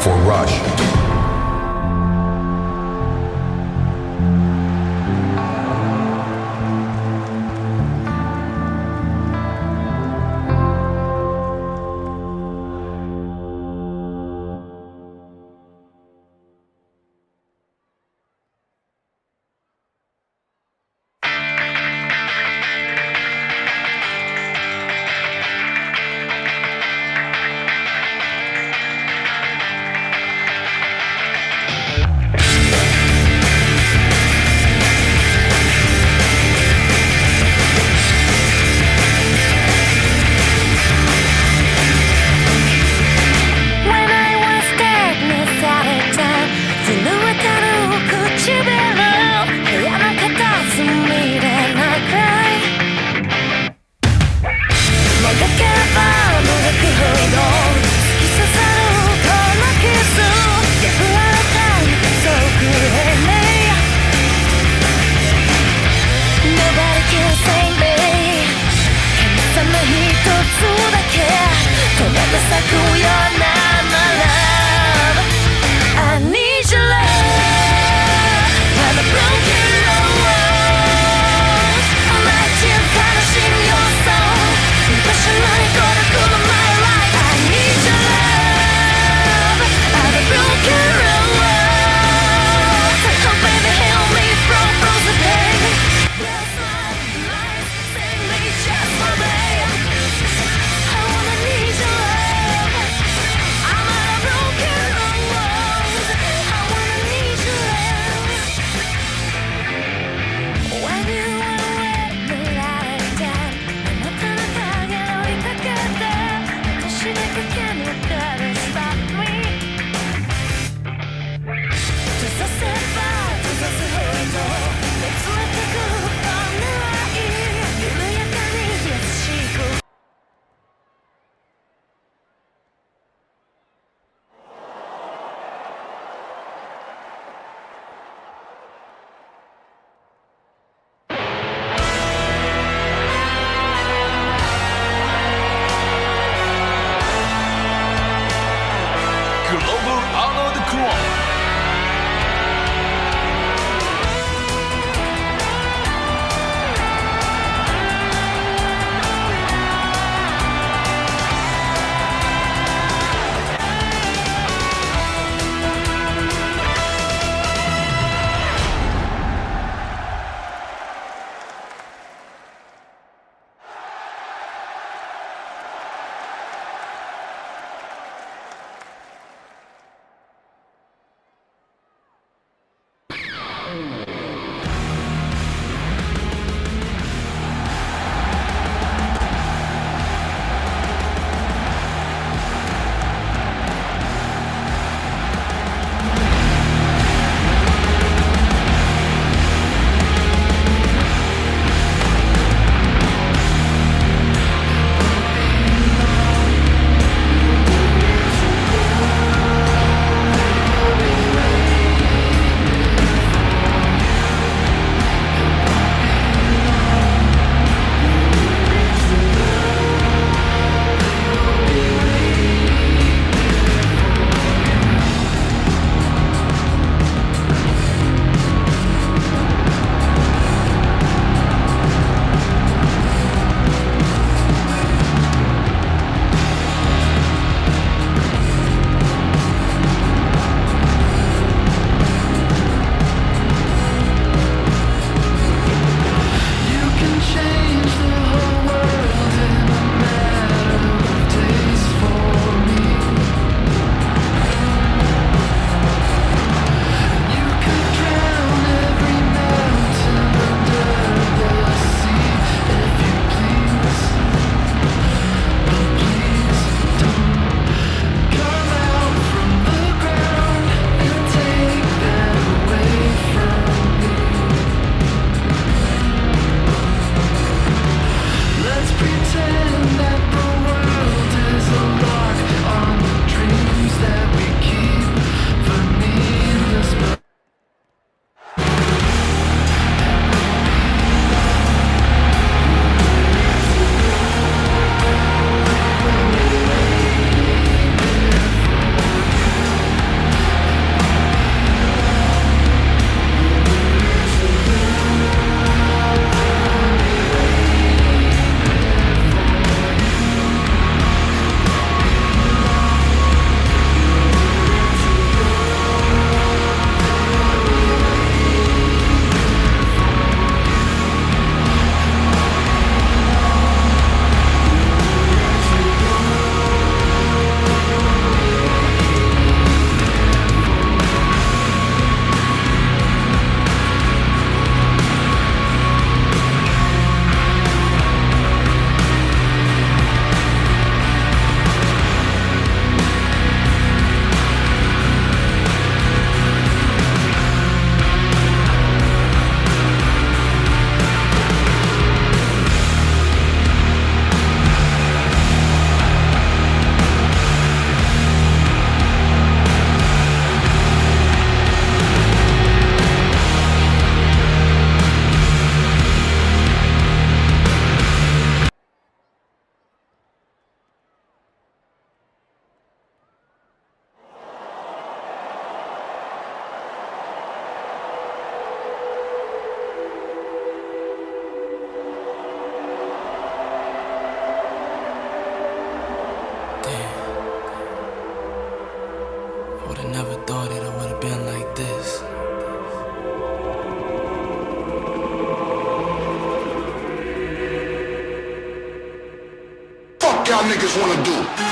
for Rush. Would've never thought it would've been like this. Fuck y'all niggas wanna do?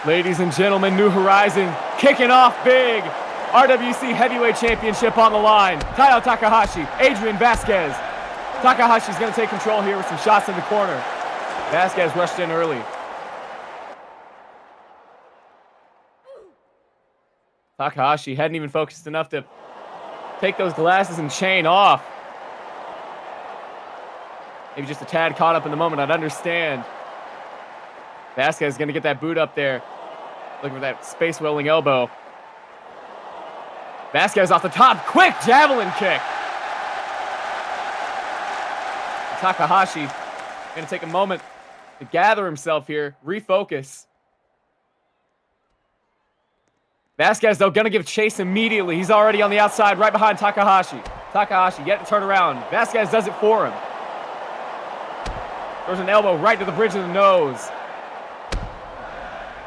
Ladies and gentlemen, New Horizon kicking off big. RWC Heavyweight Championship on the line. Taio Takahashi, Adrian Vasquez. Takahashi's going to take control here with some shots in the corner. Vasquez rushed in early. Takahashi hadn't even focused enough to take those glasses and chain off. Maybe just a tad caught up in the moment, I'd understand. Vasquez is going to get that boot up there. Looking for that space rolling elbow. Vasquez off the top, quick javelin kick. Takahashi going to take a moment to gather himself here, refocus. Vasquez, though, going to give chase immediately. He's already on the outside, right behind Takahashi. Takahashi yet to turn around. Vasquez does it for him. Throws an elbow right to the bridge of the nose.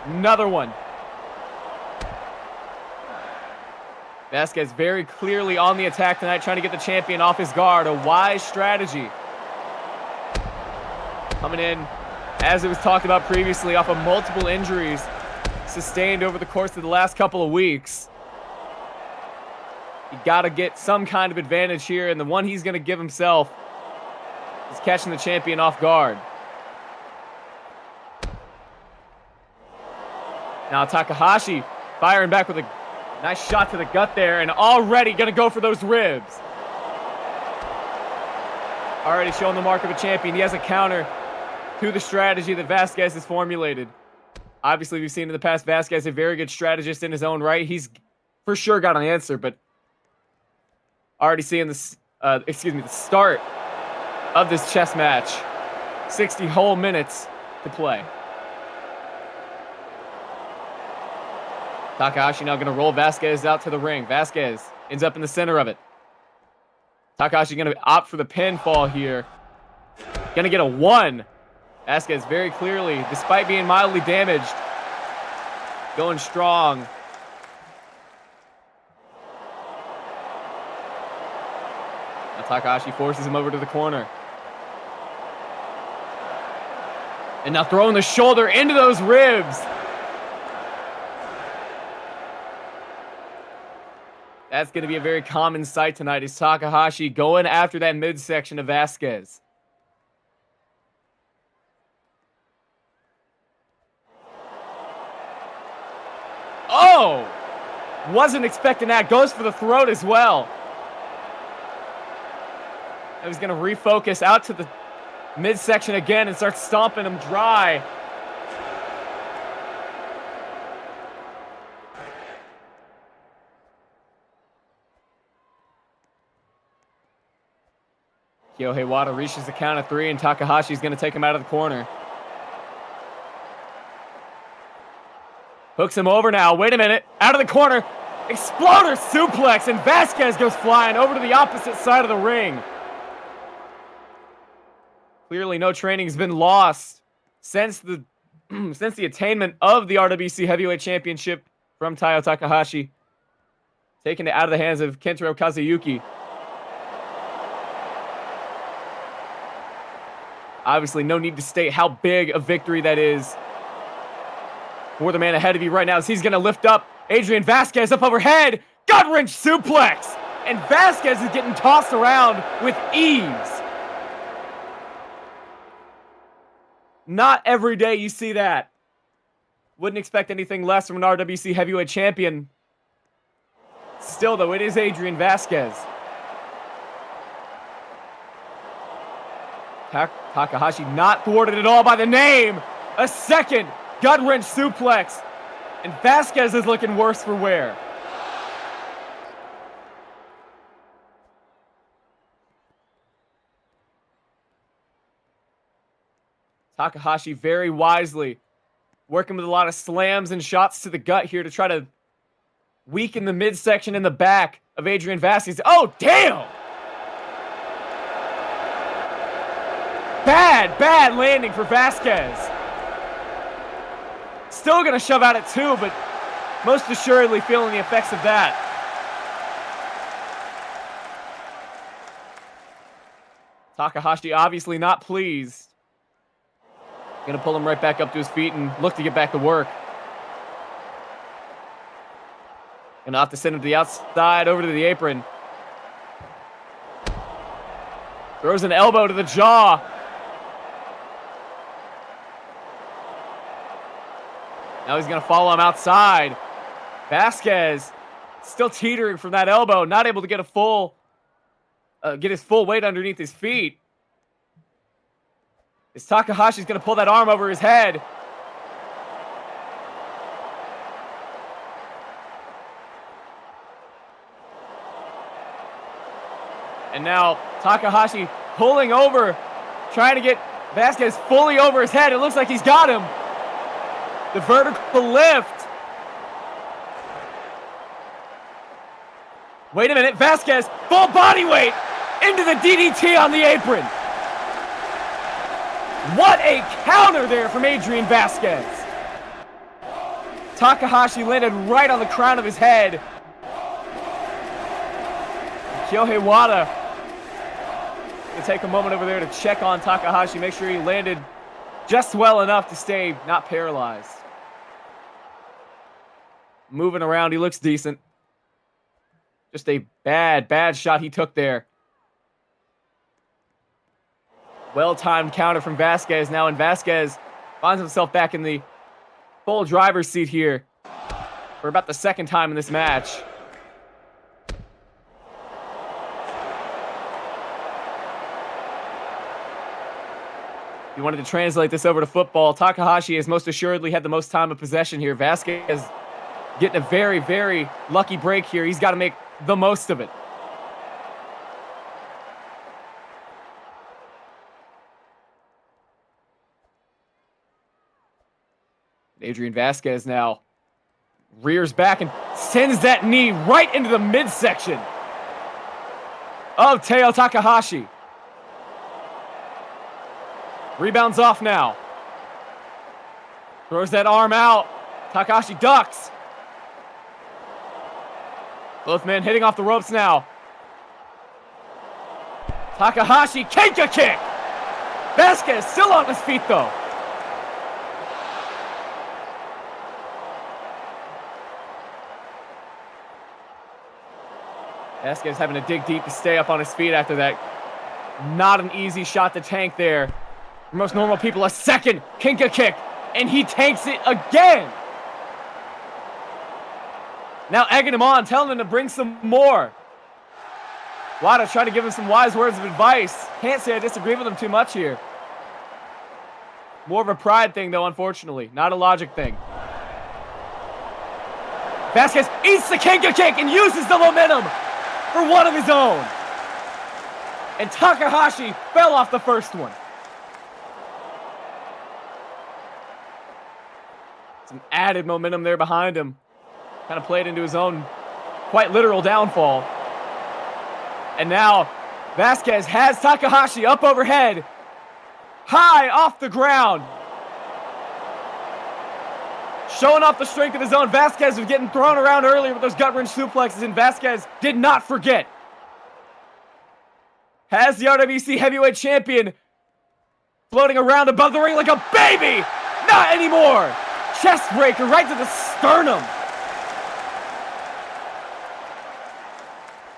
Another one. Vasquez very clearly on the attack tonight, trying to get the champion off his guard. A wise strategy. Coming in, as it was talked about previously, off of multiple injuries sustained over the course of the last couple of weeks. You got to get some kind of advantage here, and the one he's going to give himself is catching the champion off guard. Now Takahashi firing back with a nice shot to the gut there, and already going to go for those ribs. Already showing the mark of a champion. He has a counter to the strategy that Vasquez has formulated. Obviously, we've seen in the past Vasquez a very good strategist in his own right. He's for sure got an answer, but already seeing this, the start of this chess match. 60 whole minutes to play. Takahashi now going to roll Vasquez out to the ring. Vasquez ends up in the center of it. Takahashi going to opt for the pinfall here. Going to get a 1. Vasquez very clearly, despite being mildly damaged, going strong. Now Takahashi forces him over to the corner. And now throwing the shoulder into those ribs. That's going to be a very common sight tonight, is Takahashi going after that midsection of Vasquez. Oh! Wasn't expecting that. Goes for the throat as well. I was going to refocus out to the midsection again and start stomping him dry. Kyohei Wada reaches the count of 3, and Takahashi's going to take him out of the corner. Hooks him over now. Wait a minute. Out of the corner. Exploder suplex, and Vasquez goes flying over to the opposite side of the ring. Clearly no training's been lost since the attainment of the RWC Heavyweight Championship from Taio Takahashi. Taking it out of the hands of Kentaro Kazuyuki. Obviously, no need to state how big a victory that is for the man ahead of you right now, as he's going to lift up Adrian Vasquez up overhead. Gut-wrench suplex. And Vasquez is getting tossed around with ease. Not every day you see that. Wouldn't expect anything less from an RWC heavyweight champion. Still, though, it is Adrian Vasquez. Takahashi not thwarted at all by the name. A second gut-wrench suplex. And Vasquez is looking worse for wear. Takahashi very wisely working with a lot of slams and shots to the gut here to try to weaken the midsection in the back of Adrian Vasquez. Oh, damn! Bad landing for Vasquez. Still going to shove out at 2, but most assuredly feeling the effects of that. Takahashi obviously not pleased. Going to pull him right back up to his feet and look to get back to work. Gonna have to send him to the outside, over to the apron. Throws an elbow to the jaw. Now he's gonna follow him outside. Vasquez still teetering from that elbow, not able to get get his full weight underneath his feet. As Takahashi's gonna pull that arm over his head. And now Takahashi pulling over, trying to get Vasquez fully over his head. It looks like he's got him. The vertical lift. Wait a minute, Vasquez, full body weight into the DDT on the apron. What a counter there from Adrian Vasquez. Takahashi landed right on the crown of his head. Kyohei Wada will take a moment over there to check on Takahashi, make sure he landed just well enough to stay not paralyzed. Moving around, he looks decent. Just a bad shot he took there. Well-timed counter from Vasquez now, and Vasquez finds himself back in the full driver's seat here for about the second time in this match. If you wanted to translate this over to football, Takahashi has most assuredly had the most time of possession here. Vasquez getting a very, very lucky break here. He's got to make the most of it. Adrian Vasquez now rears back and sends that knee right into the midsection of Teo Takahashi. Rebounds off now. Throws that arm out. Takahashi ducks. Both men hitting off the ropes now. Takahashi, Kenka kick! Vasquez still on his feet though. Vasquez having to dig deep to stay up on his feet after that. Not an easy shot to tank there. For most normal people, a second Kenka kick, and he tanks it again. Now egging him on, telling him to bring some more. Wada trying to give him some wise words of advice. Can't say I disagree with him too much here. More of a pride thing, though, unfortunately. Not a logic thing. Vasquez eats the Kenka kick and uses the momentum for one of his own. And Takahashi fell off the first one. Some added momentum there behind him. Kind of played into his own quite literal downfall. And now Vasquez has Takahashi up overhead, high off the ground. Showing off the strength of his own. Vasquez was getting thrown around earlier with those gut-wrench suplexes, and Vasquez did not forget. Has the RWC Heavyweight Champion floating around above the ring like a baby. Not anymore. Chest breaker right to the sternum.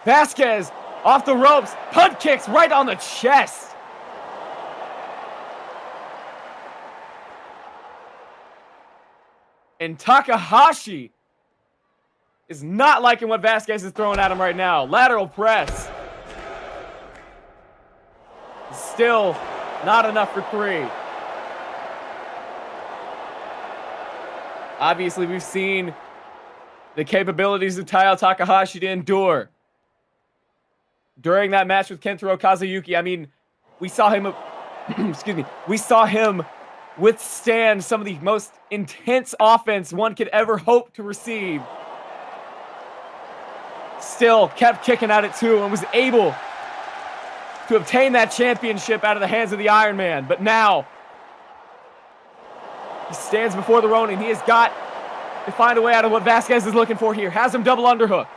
Vasquez off the ropes, punt kicks right on the chest. And Takahashi is not liking what Vasquez is throwing at him right now. Lateral press. Still not enough for three. Obviously, we've seen the capabilities of Taiyo Takahashi to endure. During that match with Kentaro Kazuyuki, I mean, we saw him, excuse me, we saw him withstand some of the most intense offense one could ever hope to receive. Still kept kicking at it too and was able to obtain that championship out of the hands of the Iron Man. But now, he stands before the Ronin. He has got to find a way out of what Vasquez is looking for here. Has him double underhooked.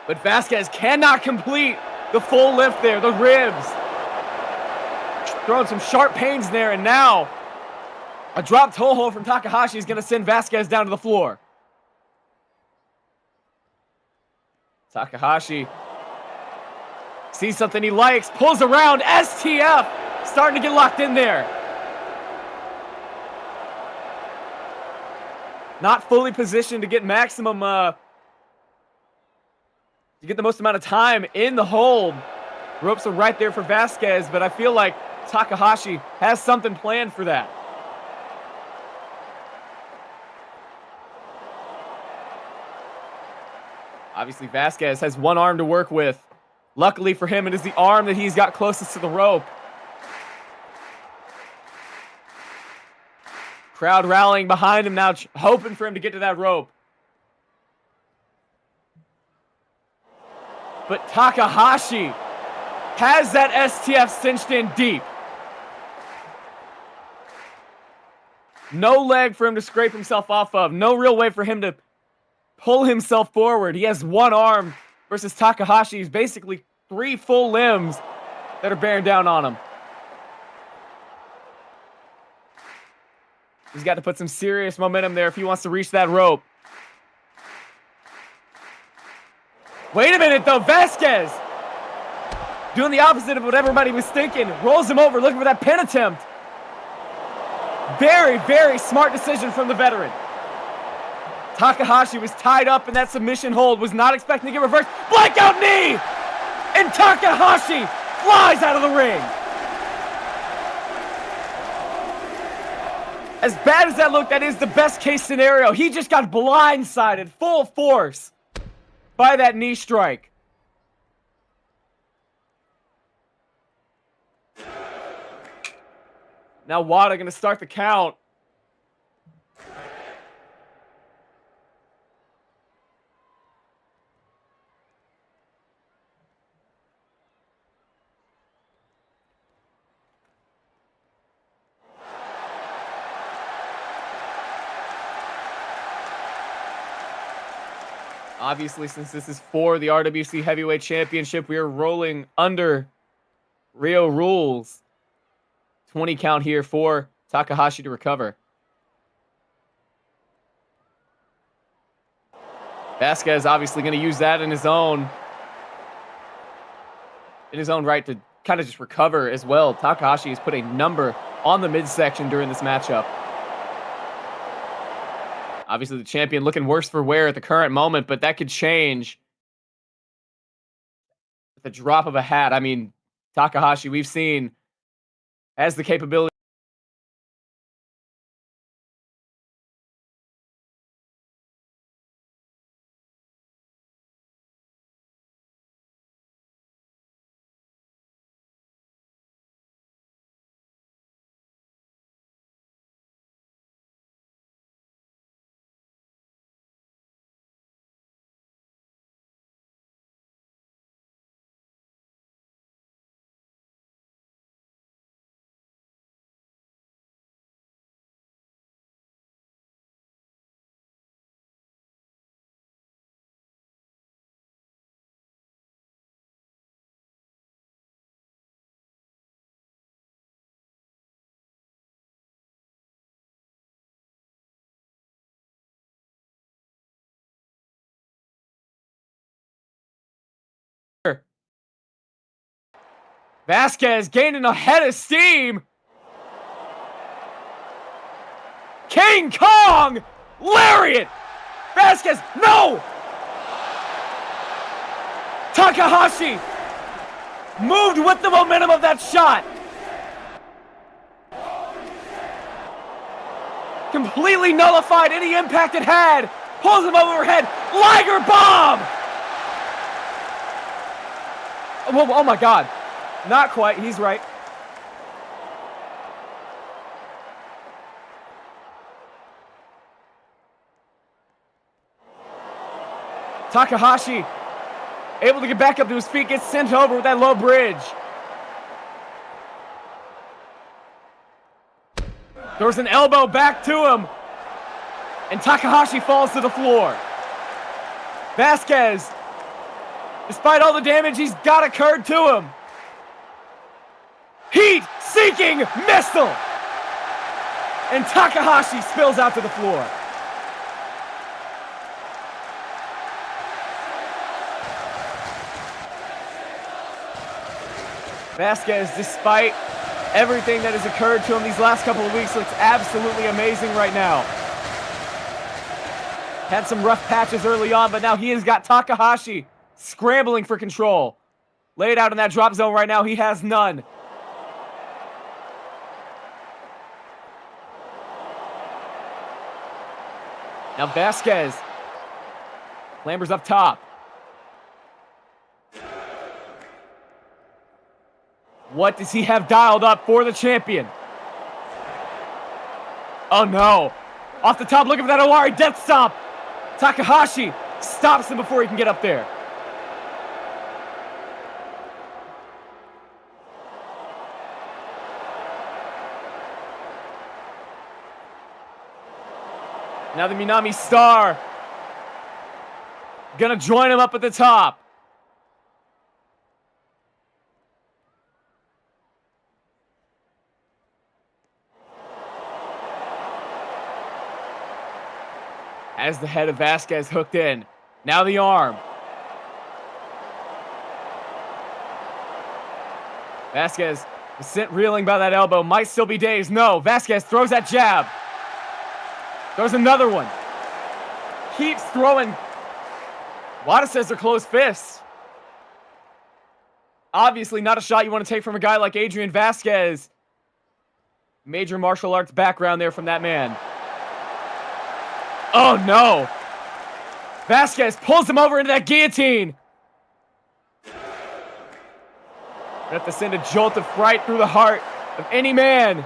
But Vasquez cannot complete the full lift there. The ribs. Throwing some sharp pains there. And now, A drop toe hold from Takahashi is going to send Vasquez down to the floor. Takahashi sees something he likes, pulls around. STF starting to get locked in there. Not fully positioned to get maximum, to get the most amount of time in the hold. Ropes are right there for Vasquez, but I feel like Takahashi has something planned for that. Obviously, Vasquez has one arm to work with. Luckily for him, it is the arm that he's got closest to the rope. Crowd rallying behind him now, hoping for him to get to that rope. But Takahashi has that STF cinched in deep. No leg for him to scrape himself off of. No real way for him to pull himself forward. He has one arm versus Takahashi's basically 3 full limbs that are bearing down on him. He's got to put some serious momentum there if he wants to reach that rope. Wait a minute though, Vasquez doing the opposite of what everybody was thinking. Rolls him over, looking for that pin attempt. Very, very smart decision from the veteran. Takahashi was tied up in that submission hold, was not expecting to get reversed. Blackout knee! And Takahashi flies out of the ring. As bad as that looked, that is the best case scenario. He just got blindsided full force by that knee strike. Now Wada going to start the count. Obviously, since this is for the RWC Heavyweight Championship, we are rolling under Rio rules. 20 count here for Takahashi to recover. Vasquez obviously going to use that in his own right to kind of just recover as well. Takahashi has put a number on the midsection during this matchup. Obviously, the champion looking worse for wear at the current moment, but that could change at the drop of a hat. I mean, Takahashi, we've seen, has the capability. Vasquez gaining a head of steam. King Kong! Lariat! Vasquez, no! Takahashi moved with the momentum of that shot. Completely nullified any impact it had. Pulls him overhead. Liger bomb! Oh my God. Not quite. He's right. Takahashi able to get back up to his feet, gets sent over with that low bridge. There's an elbow back to him, and Takahashi falls to the floor. Vasquez, despite all the damage he's got occurred to him, heat-seeking missile. And Takahashi spills out to the floor. Vasquez, despite everything that has occurred to him these last couple of weeks, looks absolutely amazing right now. Had some rough patches early on, but now he has got Takahashi scrambling for control. Laid out in that drop zone right now, he has none. Now Vasquez clambers up top. What does he have dialed up for the champion? Oh no. Off the top, looking for that Owari death stop. Takahashi stops him before he can get up there. Now the Minami Star gonna join him up at the top. As the head of Vasquez hooked in. Now the arm. Vasquez was sent reeling by that elbow. Might still be dazed. No. Vasquez throws that jab. Throws another one. Keeps throwing. Wada says they're closed fists. Obviously not a shot you want to take from a guy like Adrian Vasquez. Major martial arts background there from that man. Oh no! Vasquez pulls him over into that guillotine. Have to send a jolt of fright through the heart of any man.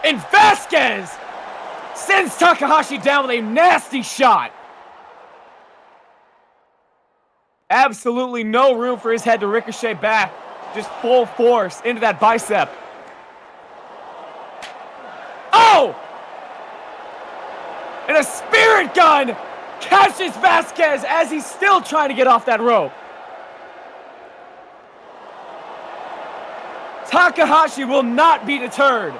And Vasquez sends Takahashi down with a nasty shot. Absolutely no room for his head to ricochet back. Just full force into that bicep. Oh! And a spirit gun catches Vasquez as he's still trying to get off that rope. Takahashi will not be deterred.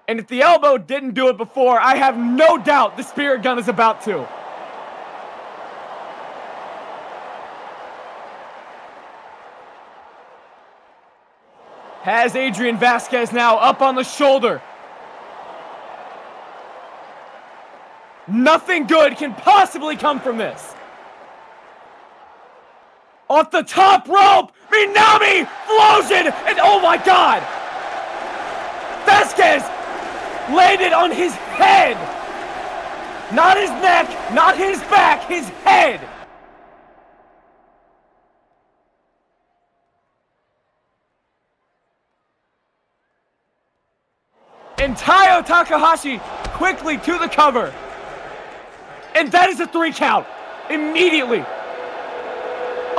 And if the elbow didn't do it before, I have no doubt the spirit gun is about to. Has Adrian Vasquez now up on the shoulder. Nothing good can possibly come from this. Off the top rope, Minami flows in, and oh my God! Vasquez landed on his head. Not his neck, not his back, his head. And Taiyo Takahashi quickly to the cover. And that is a 3 count. Immediately.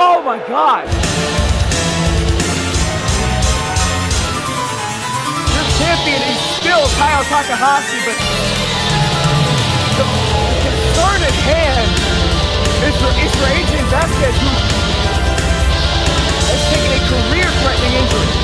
Oh my God. Your champion is still Taiyo Takahashi, but the concern at hand is for Adrian Vasquez, who has taken a career-threatening injury.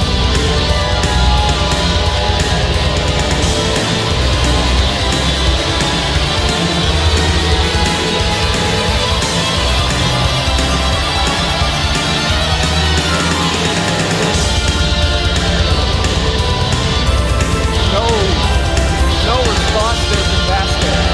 No response there from Vasquez.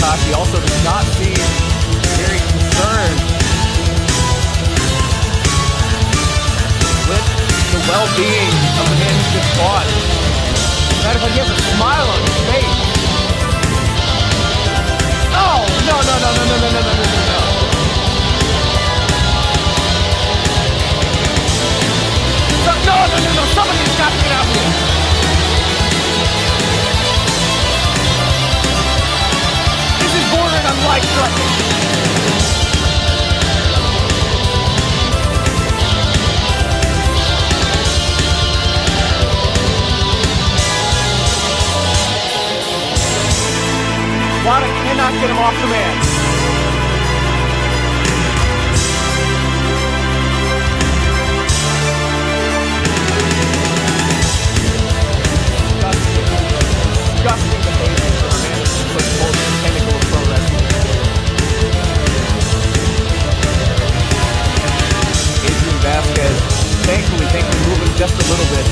Takashi also does not seem very concerned with the well-being of the man who just fought. Matter of fact, he has a smile on his face. Oh, no. No, somebody's got to get out here. This is bordering on life-threatening. Wada cannot get him off the man. Disgusting behavior for a man who's put forward the pinnacle of pro wrestling. Adrian Vasquez, thankfully moving just a little bit.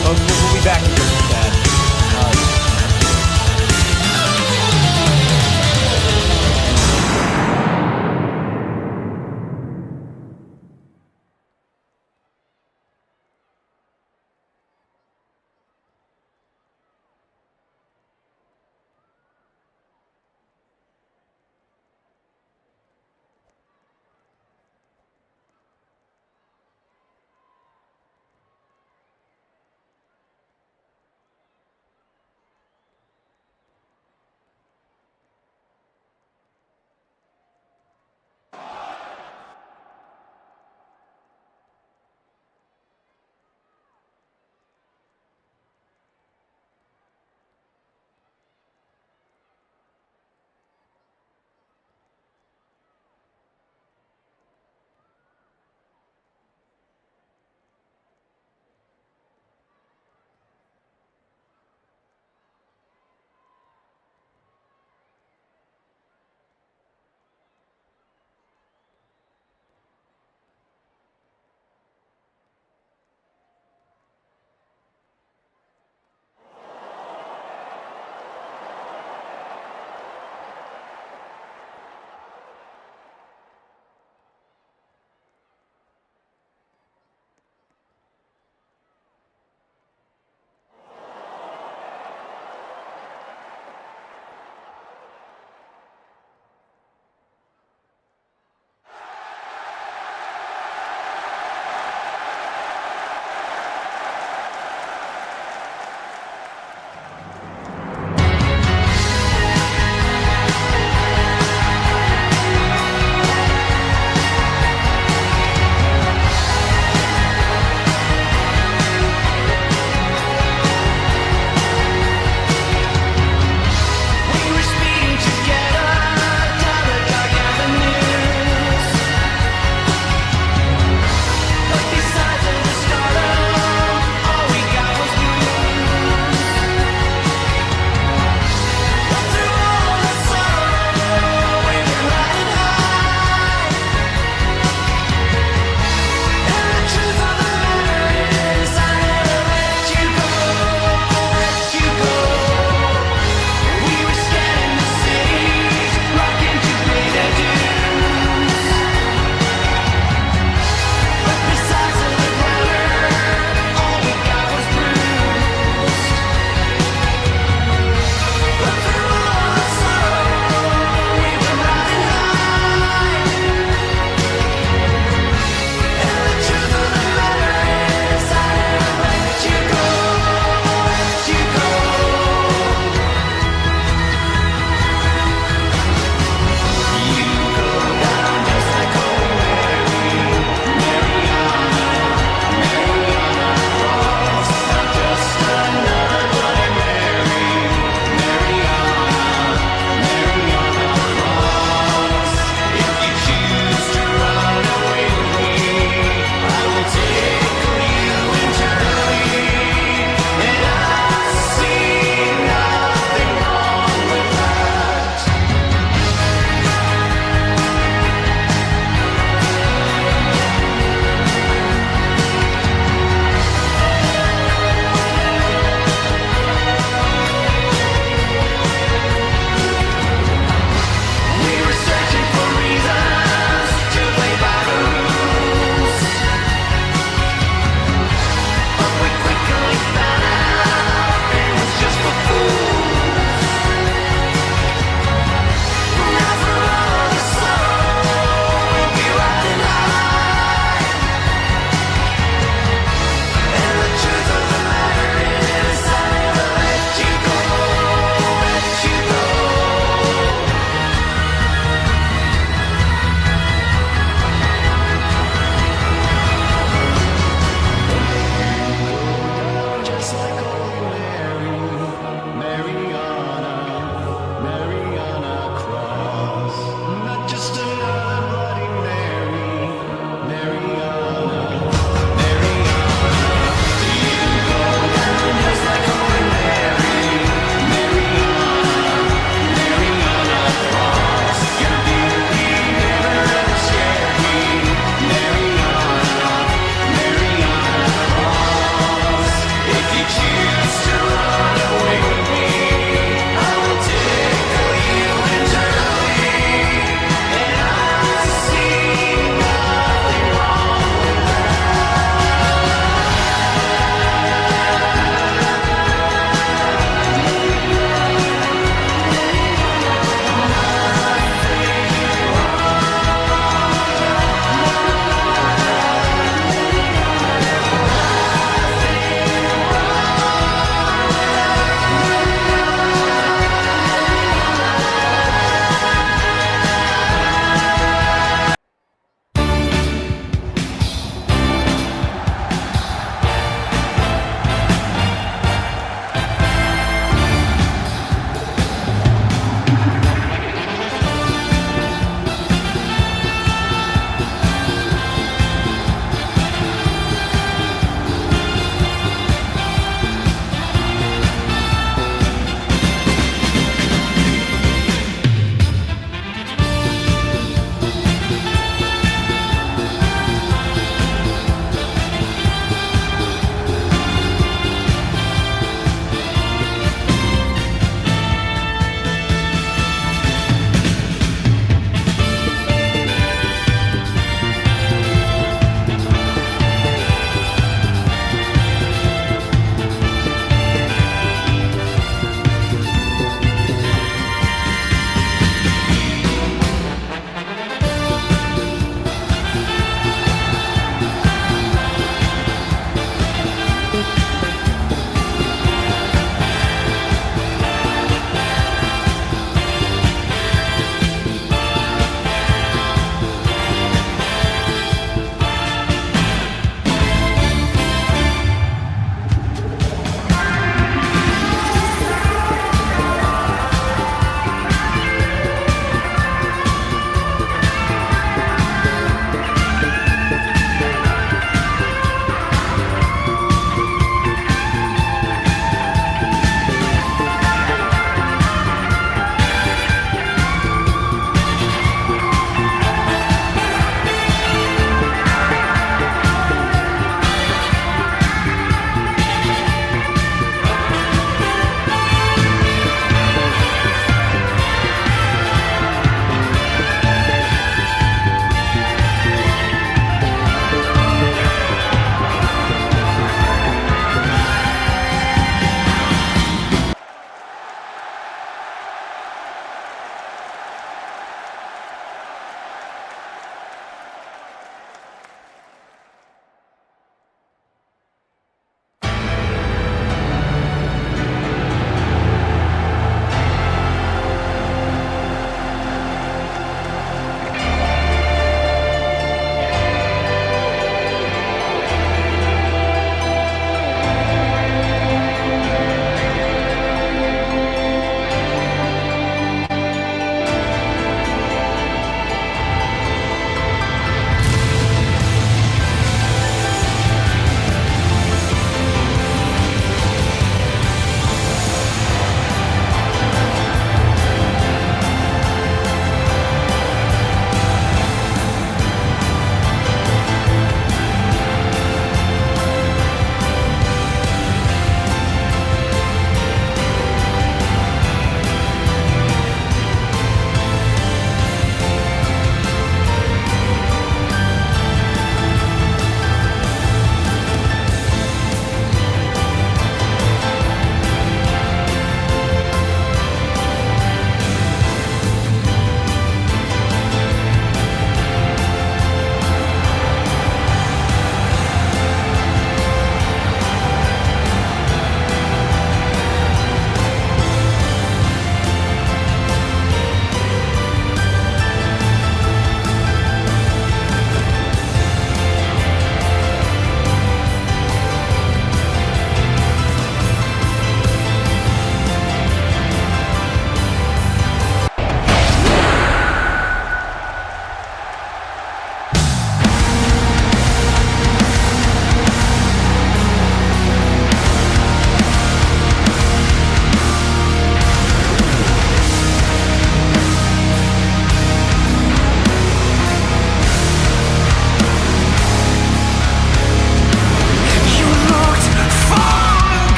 Folks, we'll be back in just a tad.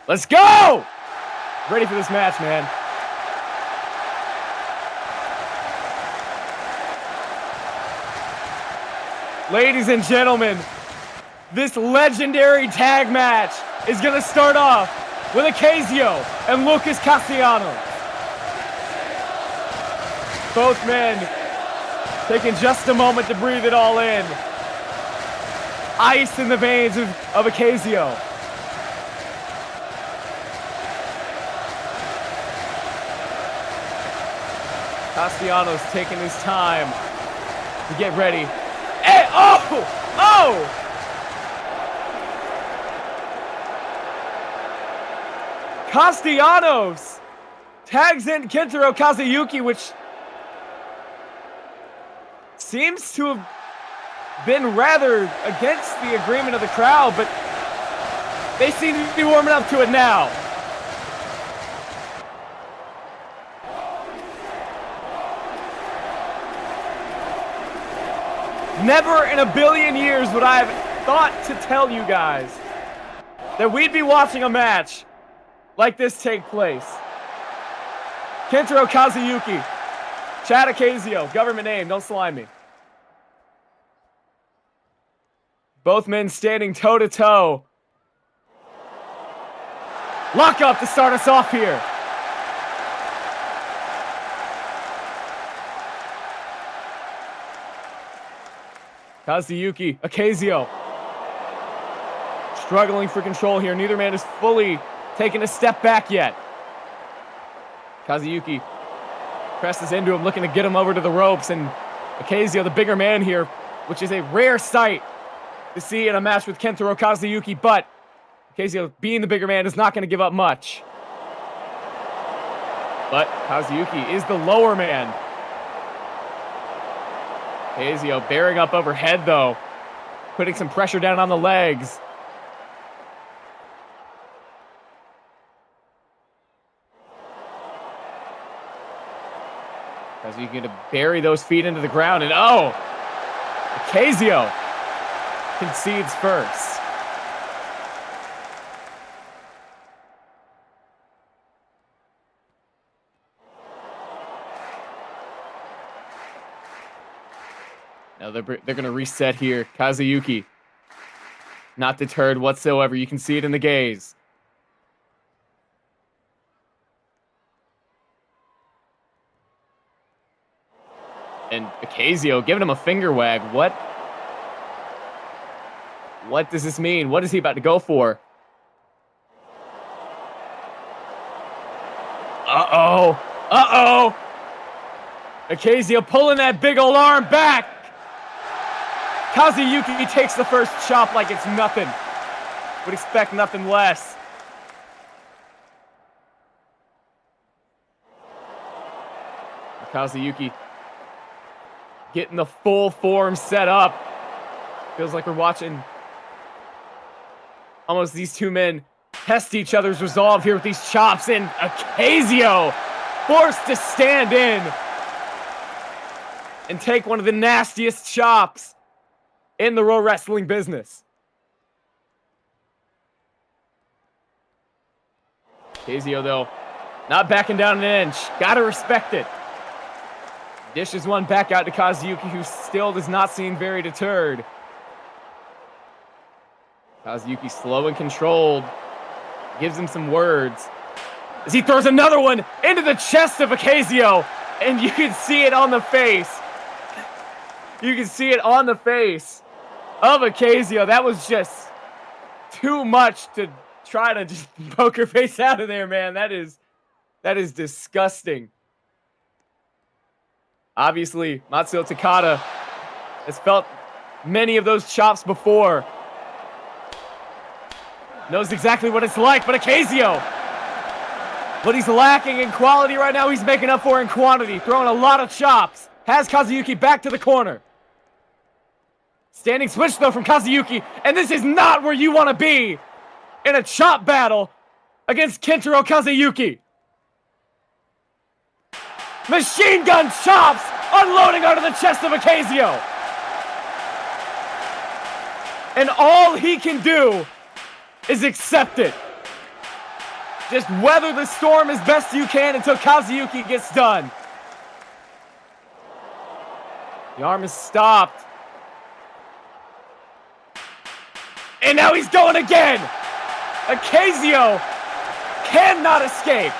Let's go! Ready for this match, man. Ladies and gentlemen, this legendary tag match is going to start off with Acasio and Lucas Castellanos. Both men taking just a moment to breathe it all in. Ice in the veins of Acasio. Castellanos taking his time to get ready. Hey, oh! Oh! Castellanos tags in Kentaro Kazuyuki, which seems to have been rather against the agreement of the crowd, but they seem to be warming up to it now. Never in a billion years would I have thought to tell you guys that we'd be watching a match like this take place. Kentaro Kazuyuki, Chad Acasio, government name, don't slime me. Both men standing toe-to-toe. Lock up to start us off here. Kazuyuki, Acasio. Struggling for control here. Neither man is fully taken a step back yet. Kazuyuki presses into him, looking to get him over to the ropes, and Acasio, the bigger man here, which is a rare sight to see in a match with Kentaro Kazuyuki, but Acasio, being the bigger man, is not going to give up much. But Kazuyuki is the lower man. Acasio bearing up overhead, though, putting some pressure down on the legs. Kazuyuki going to bury those feet into the ground, and oh! Acasio concedes first. Now they're going to reset here. Kazuyuki, not deterred whatsoever. You can see it in the gaze. And Acasio giving him a finger wag. What does this mean? What is he about to go for? Uh-oh. Uh-oh. Acasio pulling that big old arm back. Kazuyuki takes the first chop like it's nothing. Would expect nothing less. Kazuyuki getting the full form set up. Feels like we're watching almost these two men test each other's resolve here with these chops, and Acasio forced to stand in and take one of the nastiest chops in the Pro Wrestling business. Acasio, though, not backing down an inch. Gotta respect it. Dishes one back out to Kazuyuki, who still does not seem very deterred. Kazuyuki slow and controlled. Gives him some words. As he throws another one into the chest of Acasio. And you can see it on the face. You can see it on the face of Acasio. That was just too much to try to just poke your face out of there, man. That is disgusting. Obviously, Matsuo Takada has felt many of those chops before. Knows exactly what it's like, but Acasio, what he's lacking in quality right now, he's making up for in quantity. Throwing a lot of chops. Has Kazuyuki back to the corner. Standing switch, though, from Kazuyuki, and this is not where you want to be in a chop battle against Kentaro Kazuyuki. Machine gun chops unloading onto the chest of Acasio. And all he can do is accept it. Just weather the storm as best you can until Kazuyuki gets done. The arm is stopped. And now he's going again. Akazio cannot escape.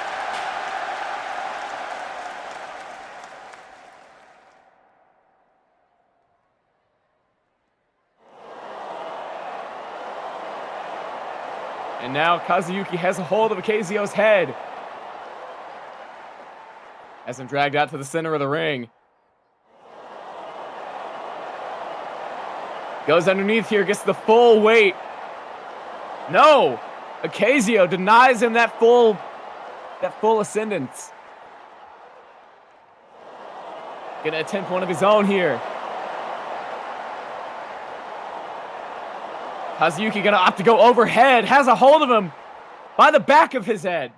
And now Kazuyuki has a hold of Akazio's head. Has him dragged out to the center of the ring. Goes underneath here, gets the full weight. No! Akazio denies him that full ascendance. Gonna attempt one of his own here. Kazuyuki gonna opt to go overhead. Has a hold of him by the back of his head.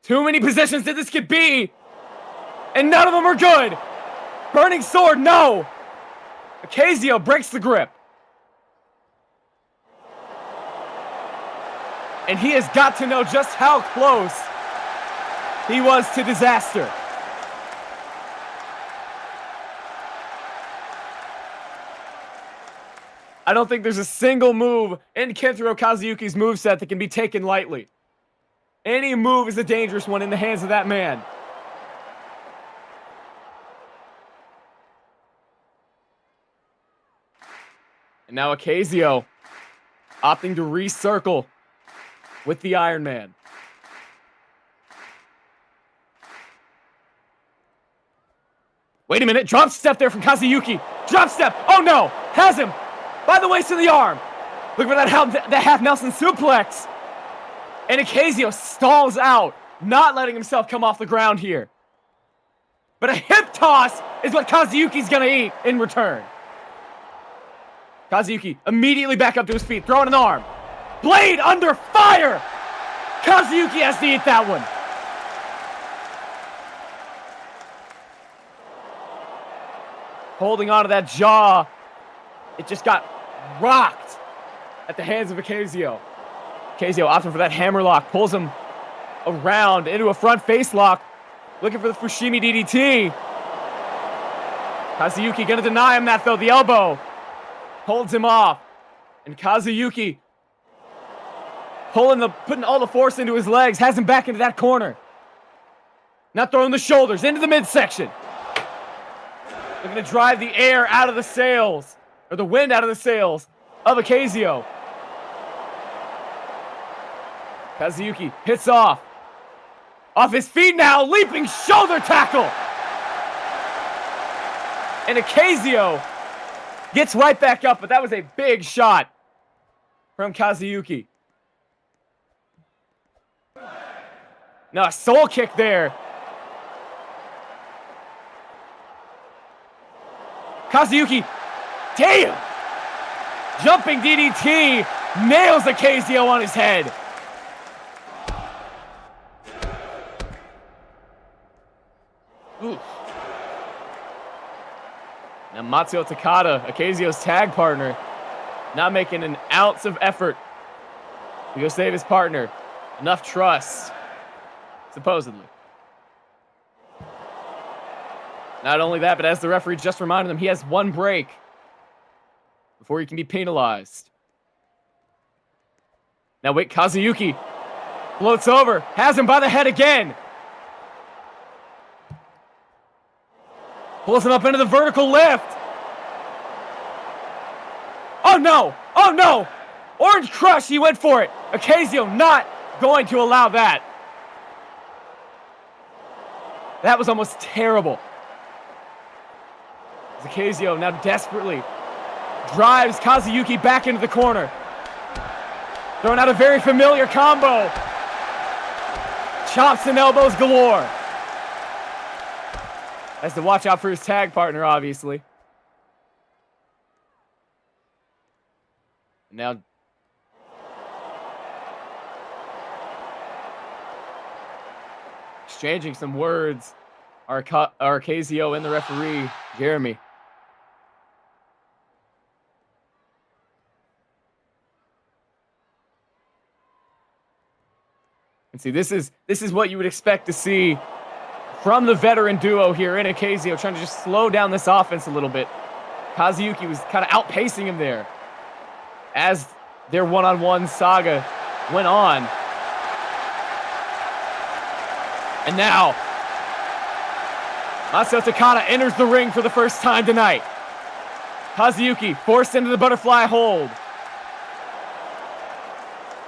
Too many positions that this could be. And none of them are good. Burning sword, no. Akazio breaks the grip. And he has got to know just how close he was to disaster. I don't think there's a single move in Kentaro Kazuyuki's moveset that can be taken lightly. Any move is a dangerous one in the hands of that man. And now Akazio opting to recircle with the Iron Man. Wait a minute, drop step there from Kazuyuki. Drop step, oh no, has him by the waist of the arm. Look for that half Nelson suplex. And Akazio stalls out, not letting himself come off the ground here. But a hip toss is what Kazuyuki's gonna eat in return. Kazuyuki immediately back up to his feet, throwing an arm. Blade under fire! Kazuyuki has to eat that one. Holding onto that jaw. It just got rocked at the hands of Akazio. Akazio opting for that hammerlock, pulls him around into a front face lock, looking for the Fushimi DDT. Kazuyuki gonna deny him that though, the elbow. Holds him off. And Kazuyuki putting all the force into his legs, has him back into that corner. Now throwing the shoulders into the midsection. Looking to drive the air out of the sails, or the wind out of the sails of Akazio. Kazuyuki hits off. Off his feet now, leaping shoulder tackle. And Akazio gets right back up, but that was a big shot from Kazuyuki. Now a soul kick there. Kazuyuki, damn! Jumping DDT nails Akazio on his head. Oof. Now Matsuo Takada, Akazio's tag partner, not making an ounce of effort to go save his partner. Enough trust, supposedly. Not only that, but as the referee just reminded him, he has one break before he can be penalized. Now wait, Kazuyuki floats over, has him by the head again. Pulls him up into the vertical lift. Oh no! Oh no! Orange Crush, he went for it. Akazio not going to allow that. That was almost terrible. Akazio now desperately drives Kazuyuki back into the corner. Throwing out a very familiar combo. Chops and elbows galore. Has to watch out for his tag partner, obviously. Now, exchanging some words are Akazio and the referee, Jeremy. And see, this is what you would expect to see from the veteran duo here in Akazio, trying to just slow down this offense a little bit. Kazuyuki was kind of outpacing him there as their one-on-one saga went on. And now, Masao Takada enters the ring for the first time tonight. Kazuyuki forced into the butterfly hold.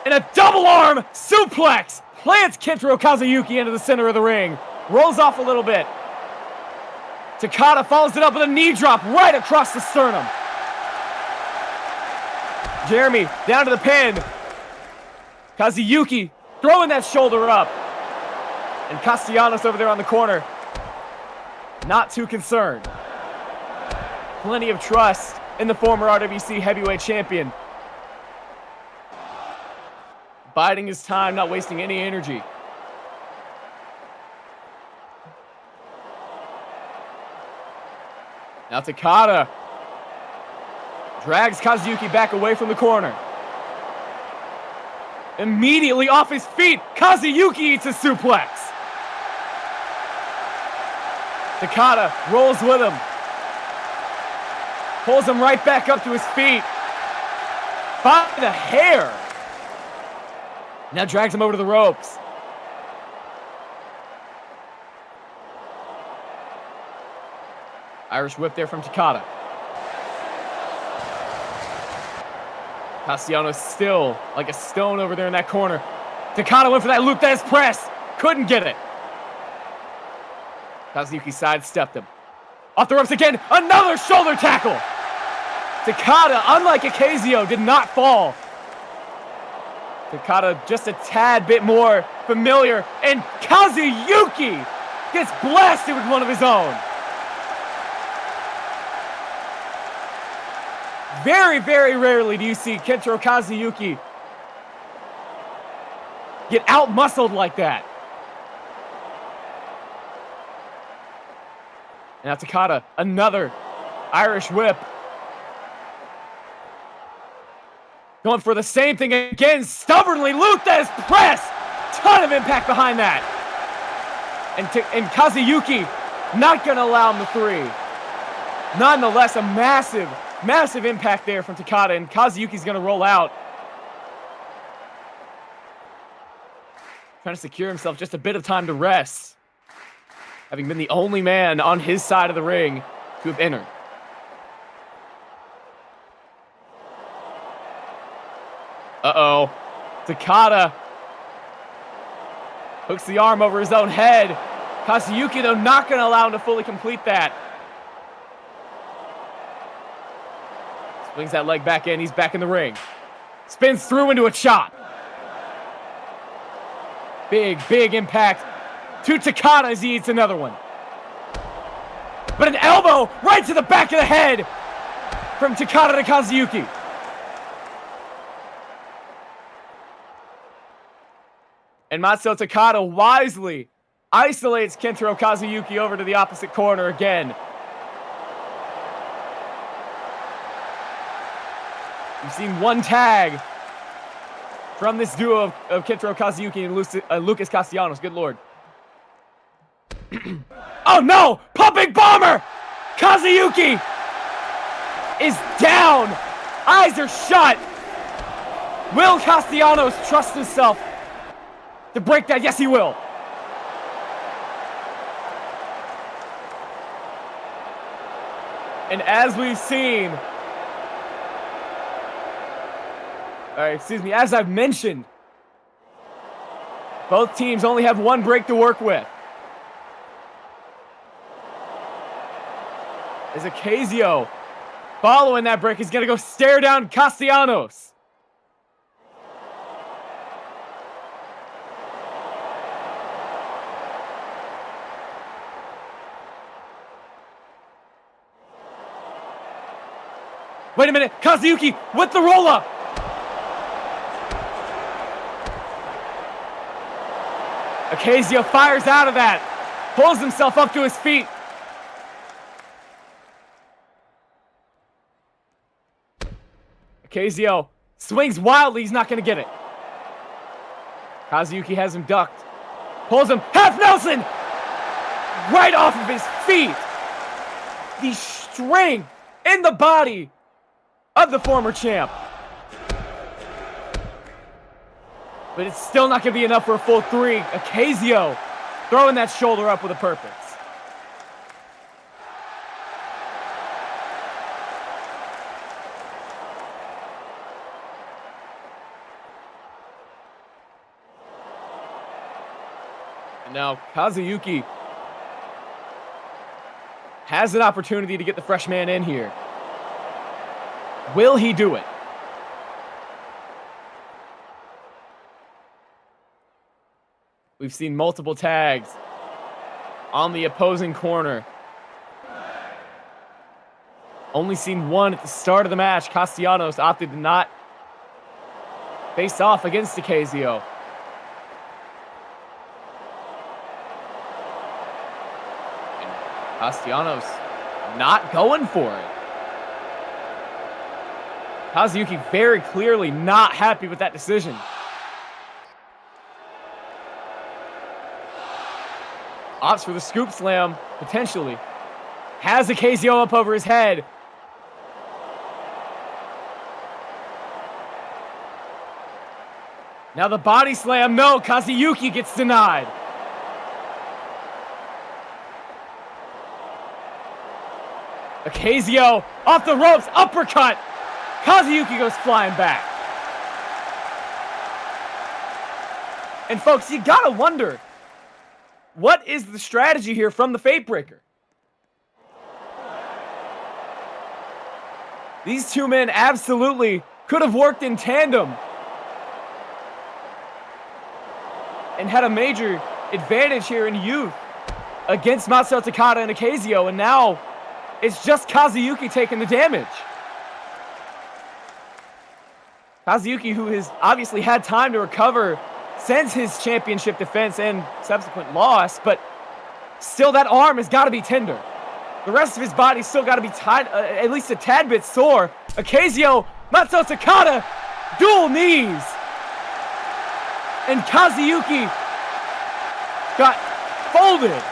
And a double arm suplex plants Kentaro Kazuyuki into the center of the ring. Rolls off a little bit. Takada follows it up with a knee drop right across the sternum. Jeremy down to the pin. Kazuyuki throwing that shoulder up. And Castellanos over there on the corner, not too concerned. Plenty of trust in the former RWC heavyweight champion. Biding his time, not wasting any energy. Now Takada drags Kazuyuki back away from the corner. Immediately off his feet, Kazuyuki eats a suplex. Takada rolls with him. Pulls him right back up to his feet. By the hair. Now drags him over to the ropes. Irish whip there from Takada. Castellanos still like a stone over there in that corner. Takada went for that Luke Diaz press. Couldn't get it. Kazuyuki sidestepped him. Off the ropes again. Another shoulder tackle. Takada, unlike Akazio, did not fall. Takada just a tad bit more familiar. And Kazuyuki gets blasted with one of his own. Very, very rarely do you see Kentaro Kazuyuki get out-muscled like that. Now Takada, another Irish whip. Going for the same thing again, stubbornly. Luthez press. Ton of impact behind that. And Kazuyuki not going to allow him the three. Nonetheless, a massive impact there from Takada, and Kazuyuki's going to roll out. Trying to secure himself just a bit of time to rest, having been the only man on his side of the ring to have entered. Uh-oh. Takada hooks the arm over his own head. Kazuyuki, though, not going to allow him to fully complete that. Swings that leg back in. He's back in the ring. Spins through into a chop. Big impact to Takada as he eats another one. But an elbow right to the back of the head from Takada to Kazuyuki. And Masao Takada wisely isolates Kentaro Kazuyuki over to the opposite corner again. We've seen one tag from this duo of Kentaro Kazuyuki and Lucas Castellanos. Good Lord. Oh no! Pumping bomber! Kazuyuki is down. Eyes are shut. Will Castellanos trust himself to break that? Yes, he will. And as we've seen, as I've mentioned, both teams only have one break to work with. As Akazio, following that break, is going to go stare down Castellanos. Wait a minute, Kazuyuki with the roll-up. Akazio fires out of that, pulls himself up to his feet. Akazio swings wildly, he's not going to get it. Kazuyuki has him ducked. Pulls him. Half Nelson! Right off of his feet. The strength in the body of the former champ. But it's still not going to be enough for a full 3. Akazio throwing that shoulder up with a purpose. And now Kazuyuki has an opportunity to get the fresh man in here. Will he do it? We've seen multiple tags on the opposing corner. Only seen one at the start of the match. Castellanos opted to not face off against Akazio. Castellanos not going for it. Kazuyuki very clearly not happy with that decision. Opts for the scoop slam, potentially. Has Akazio up over his head. Now the body slam, no, Kazuyuki gets denied. Akazio off the ropes, uppercut. Kazuyuki goes flying back. And folks, you gotta wonder, what is the strategy here from the Fate Breaker? These two men absolutely could have worked in tandem and had a major advantage here in youth against Masao Takada and Akazio, and now it's just Kazuyuki taking the damage. Kazuyuki, who has obviously had time to recover since his championship defense and subsequent loss, but still that arm has got to be tender. The rest of his body's still got to be tied, at least a tad bit sore. Akazio, Masao Takada, dual knees. And Kazuyuki got folded.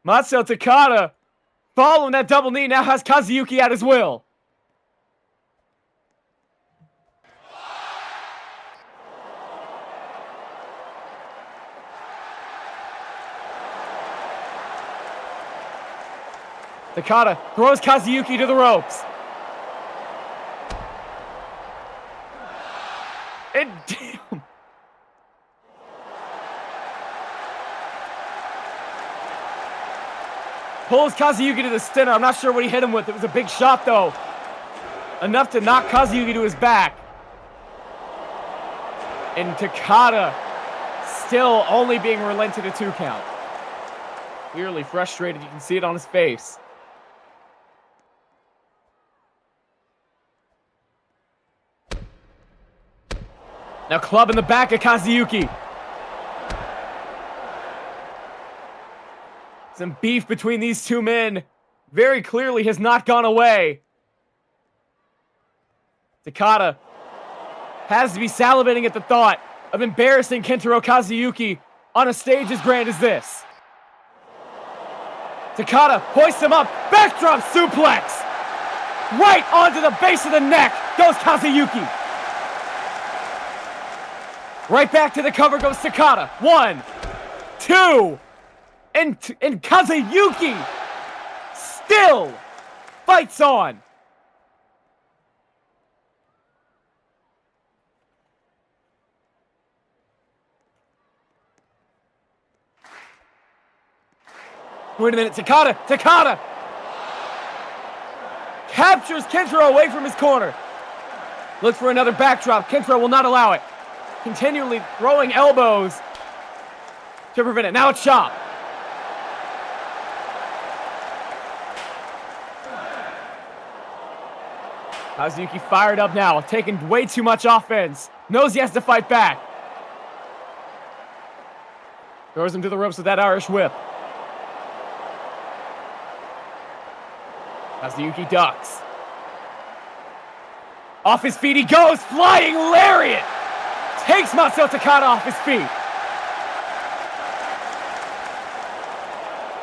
Masao Takada, following that double knee, now has Kazuyuki at his will. Takada throws Kazuyuki to the ropes. And damn. Pulls Kazuyuki to the stunner. I'm not sure what he hit him with. It was a big shot, though. Enough to knock Kazuyuki to his back. And Takada still only being relented a 2 count. Clearly frustrated. You can see it on his face. Now club in the back of Kazuyuki. Some beef between these two men very clearly has not gone away. Takada has to be salivating at the thought of embarrassing Kentaro Kazuyuki on a stage as grand as this. Takada hoists him up, backdrop suplex! Right onto the base of the neck goes Kazuyuki. Right back to the cover goes Takada. 1, 2... And Kazuyuki still fights on. Wait a minute, Takada captures Kentaro away from his corner. Looks for another backdrop. Kentaro will not allow it. Continually throwing elbows to prevent it. Now it's Chop. Kazuyuki fired up now, taking way too much offense Knows he has to fight back. Throws him to the ropes with that Irish whip. Kazuyuki ducks. Off his feet he goes, flying lariat! Takes Masao Takada off his feet.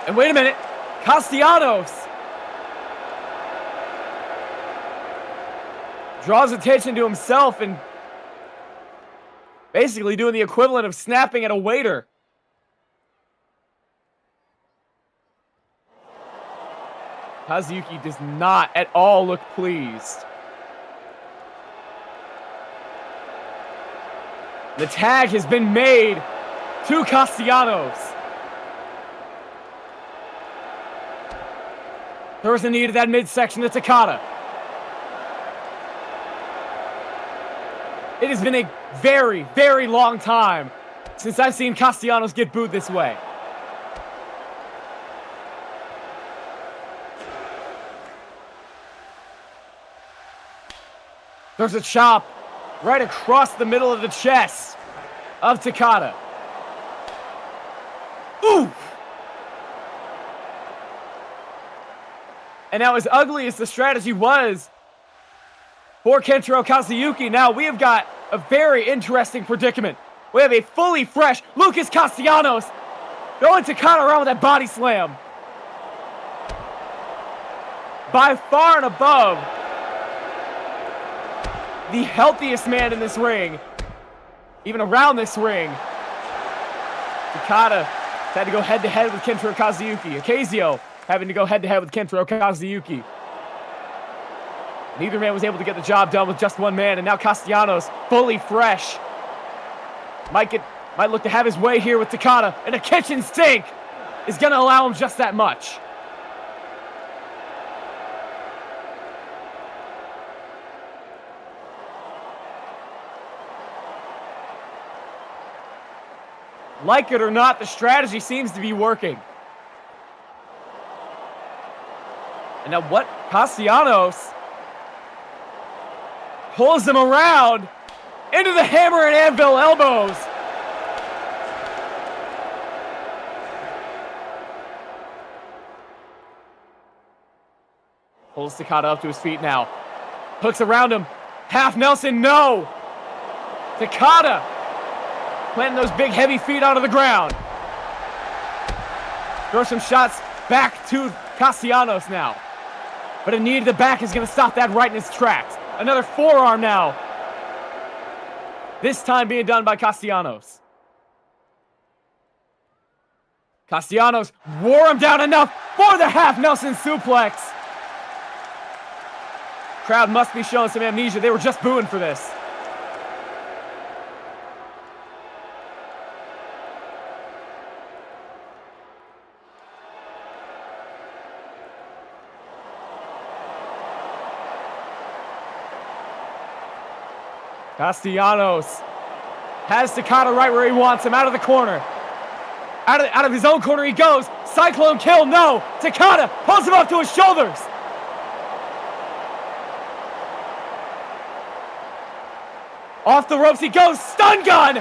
And wait a minute, Castellanos draws attention to himself and basically doing the equivalent of snapping at a waiter. Kazuyuki does not at all look pleased. The tag has been made to Castellanos. Throws a knee to that midsection to Takada. It has been a very, very long time since I've seen Castellanos get booed this way. There's a chop right across the middle of the chest of Takada. Ooh! And now, as ugly as the strategy was for Kentaro Kazuyuki, now we have got a very interesting predicament. We have a fully fresh Lucas Castellanos going Takada around with that body slam. By far and above the healthiest man in this ring, even around this ring. Takada had to go head-to-head with Kentaro Kazuyuki. Akazio having to go head-to-head with Kentaro Kazuyuki. Neither man was able to get the job done with just one man, and now Castellanos, fully fresh, might look to have his way here with Takada, and a kitchen sink is going to allow him just that much. Like it or not, the strategy seems to be working. And now what? Castellanos pulls him around into the hammer and anvil elbows. Pulls Takada up to his feet now. Hooks around him. Half Nelson, no! Takada planting those big heavy feet onto the ground. Throw some shots back to Castellanos now. But a knee to the back is going to stop that right in his tracks. Another forearm now. This time being done by Castellanos. Castellanos wore him down enough for the half Nelson suplex. Crowd must be showing some amnesia. They were just booing for this. Castellanos has Takada right where he wants him, out of the corner. Out of his own corner he goes. Cyclone kill, no. Takada pulls him up to his shoulders. Off the ropes he goes, stun gun!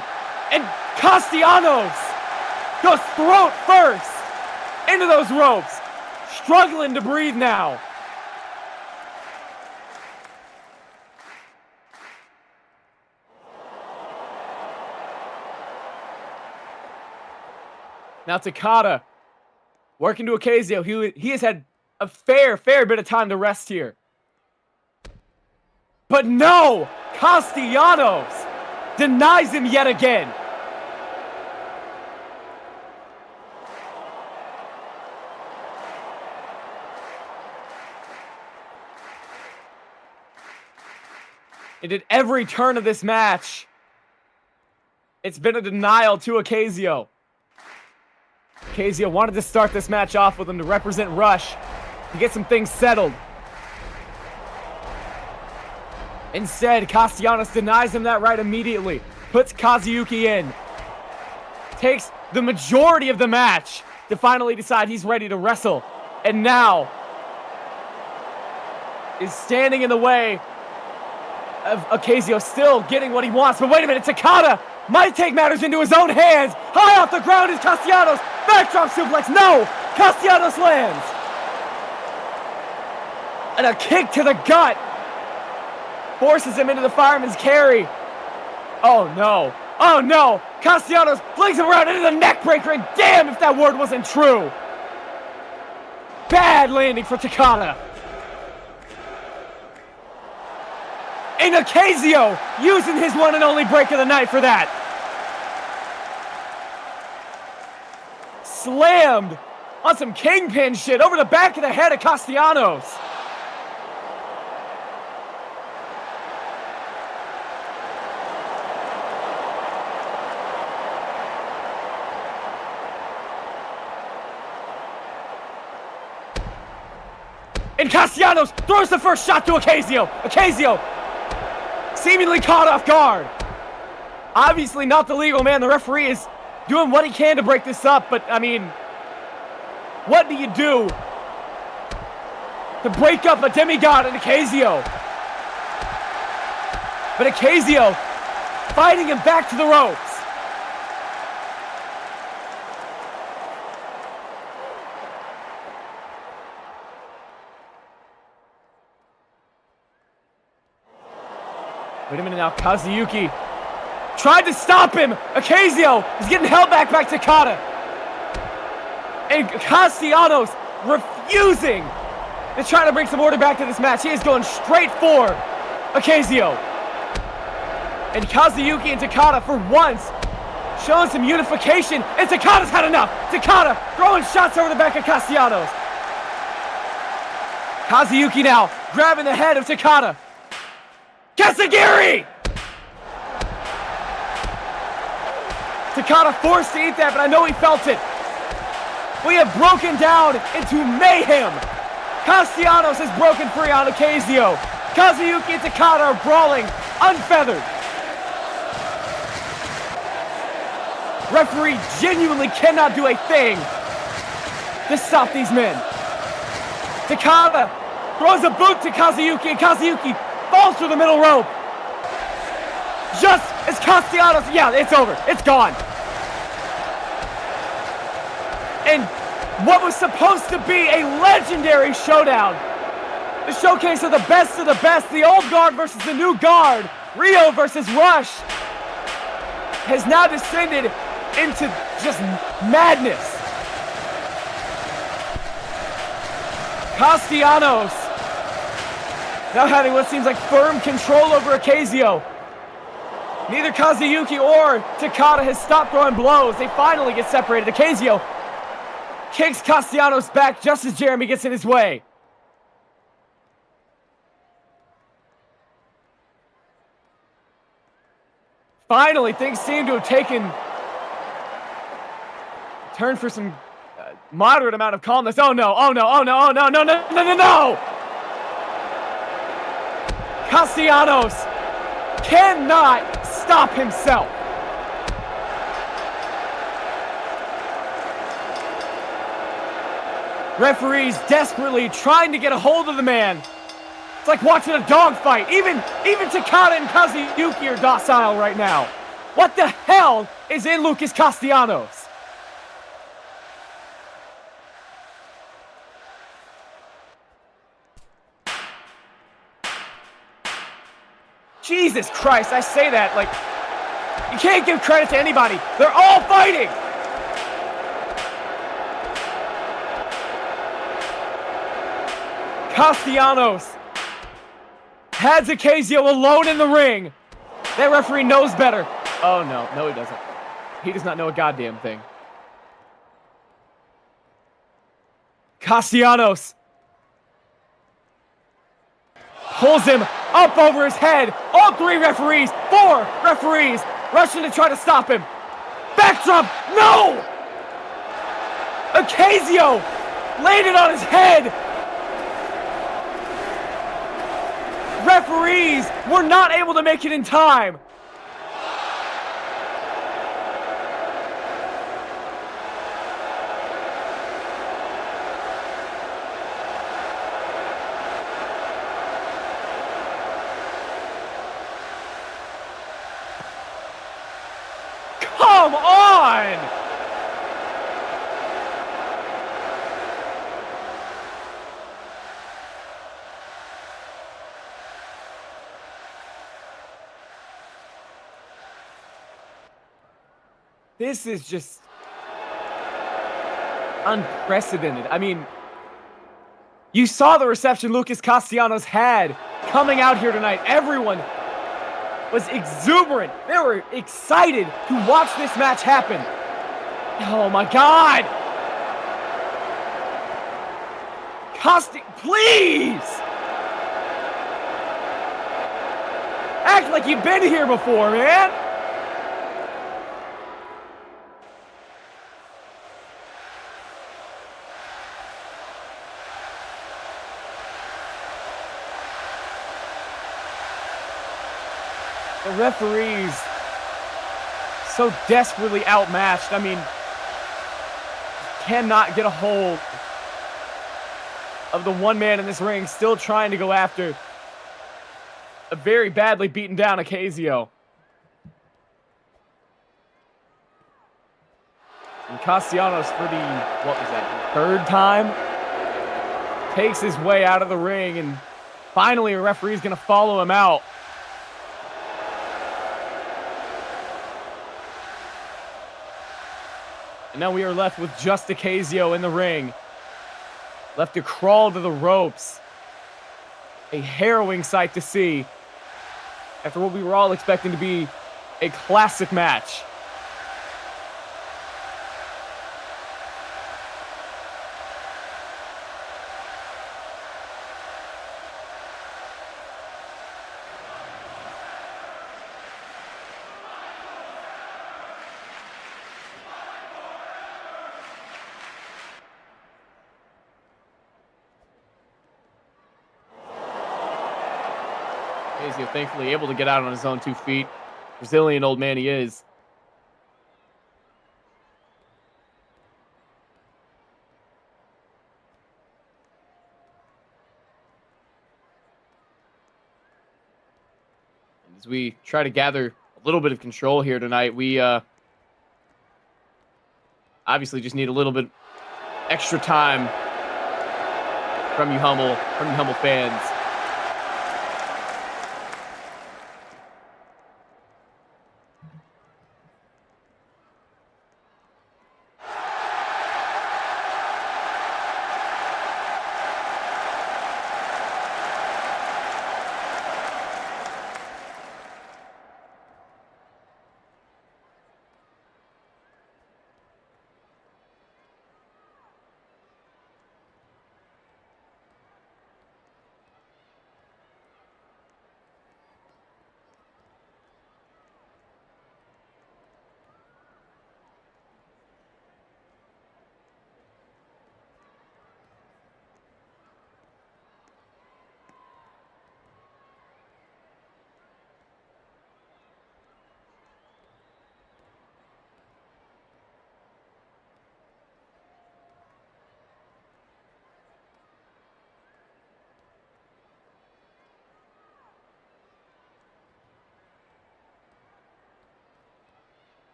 And Castellanos goes throat first into those ropes. Struggling to breathe now. Now Takada working to Akazio. He has had a fair bit of time to rest here. But no! Castellanos denies him yet again. And at every turn of this match, it's been a denial to Akazio. Akazio wanted to start this match off with him to represent Rush, to get some things settled. Instead, Castellanos denies him that right immediately, puts Kazuyuki in, takes the majority of the match to finally decide he's ready to wrestle, and now is standing in the way Ocasio still getting what he wants, but wait a minute, Takada might take matters into his own hands. High off the ground is Castellanos. Backdrop suplex, no! Castellanos lands. And a kick to the gut. Forces him into the fireman's carry. Oh no, oh no! Castellanos flings him around into the neck breaker, and damn if that word wasn't true. Bad landing for Takada. And Ocasio using his one and only break of the night for that. Slammed on some kingpin shit over the back of the head of Castellanos. And Castellanos throws the first shot to Ocasio. Ocasio seemingly caught off guard. Obviously not the legal man. The referee is doing what he can to break this up, but I mean, what do you do to break up a demigod in Ocasio? But Ocasio fighting him back to the ropes. Wait a minute now, Kazuyuki tried to stop him. Ocasio is getting held back by Takada. And Castellanos refusing to try to bring some order back to this match. He is going straight for Ocasio. And Kazuyuki and Takada, for once, showing some unification. And Takada's had enough. Takada throwing shots over the back of Castellanos. Kazuyuki now grabbing the head of Takada. Kasagiri! Takada forced to eat that, but I know he felt it. We have broken down into mayhem. Castellanos has broken free on Ocasio. Kazuyuki and Takada are brawling, unfeathered. Referee genuinely cannot do a thing to stop these men. Takada throws a boot to Kazuyuki, and Kazuyuki falls through the middle rope. Just as Castellanos, yeah, it's over. It's gone. And what was supposed to be a legendary showdown, the showcase of the best, the old guard versus the new guard, Rio versus Rush, has now descended into just madness. Castellanos now having what seems like firm control over Ocasio. Neither Kazuyuki or Takada has stopped throwing blows. They finally get separated. Ocasio kicks Castellanos back just as Jeremy gets in his way. Finally, things seem to have taken a turn for some moderate amount of calmness. Oh no, oh no, oh no, oh no, no, no, no, no, no! Castellanos cannot stop himself. Referees desperately trying to get a hold of the man. It's like watching a dog fight. Even Takada and Kazuyuki are docile right now. What the hell is in Lucas Castellanos? Jesus Christ, I say that like, you can't give credit to anybody. They're all fighting. Castellanos has Ocasio alone in the ring. That referee knows better. Oh no, no he doesn't. He does not know a goddamn thing. Castellanos pulls him up over his head. All three referees, four referees, rushing to try to stop him. Backdrop, no! Ocasio landed on his head. Referees were not able to make it in time. Come on! This is just unprecedented. I mean, you saw the reception Lucas Castellanos had coming out here tonight. Everyone was exuberant. They were excited to watch this match happen. Oh my God! Please! Act like you've been here before, man! The referees so desperately outmatched. I mean, cannot get a hold of the one man in this ring still trying to go after a very badly beaten down Ocasio. And Castellanos for the, what was that, third time? Takes his way out of the ring, and finally a referee is going to follow him out. And now we are left with just Ocasio in the ring. Left to crawl to the ropes. A harrowing sight to see after what we were all expecting to be a classic match. Ocasio thankfully able to get out on his own 2 feet. Brazilian old man he is. And as we try to gather a little bit of control here tonight, we obviously just need a little bit extra time from you humble fans.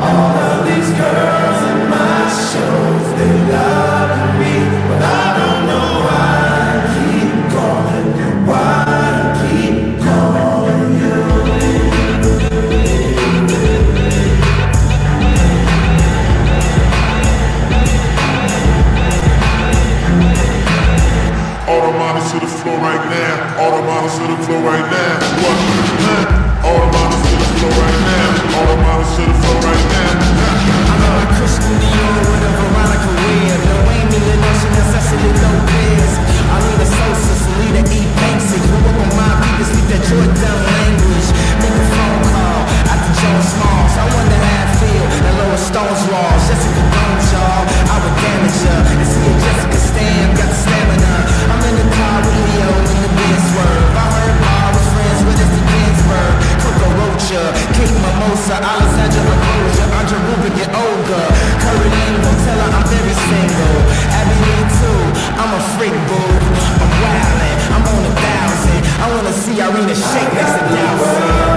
All of these girls in my shows, they love me. the shake, that's a douse.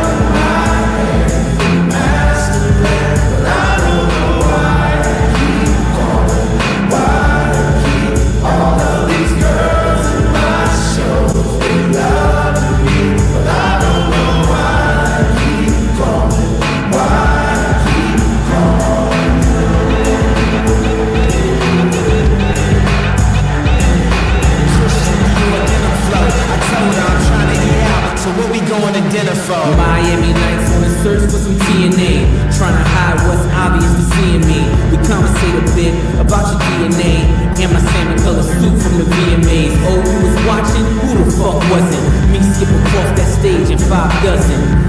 Miami Nights on the search for some TNA, trying to hide what's obvious to seeing me. We conversate a bit about your DNA and my salmon color suit from the VMAs. Oh, you was watching? Who the fuck wasn't? Me skip across that stage in 5 dozen.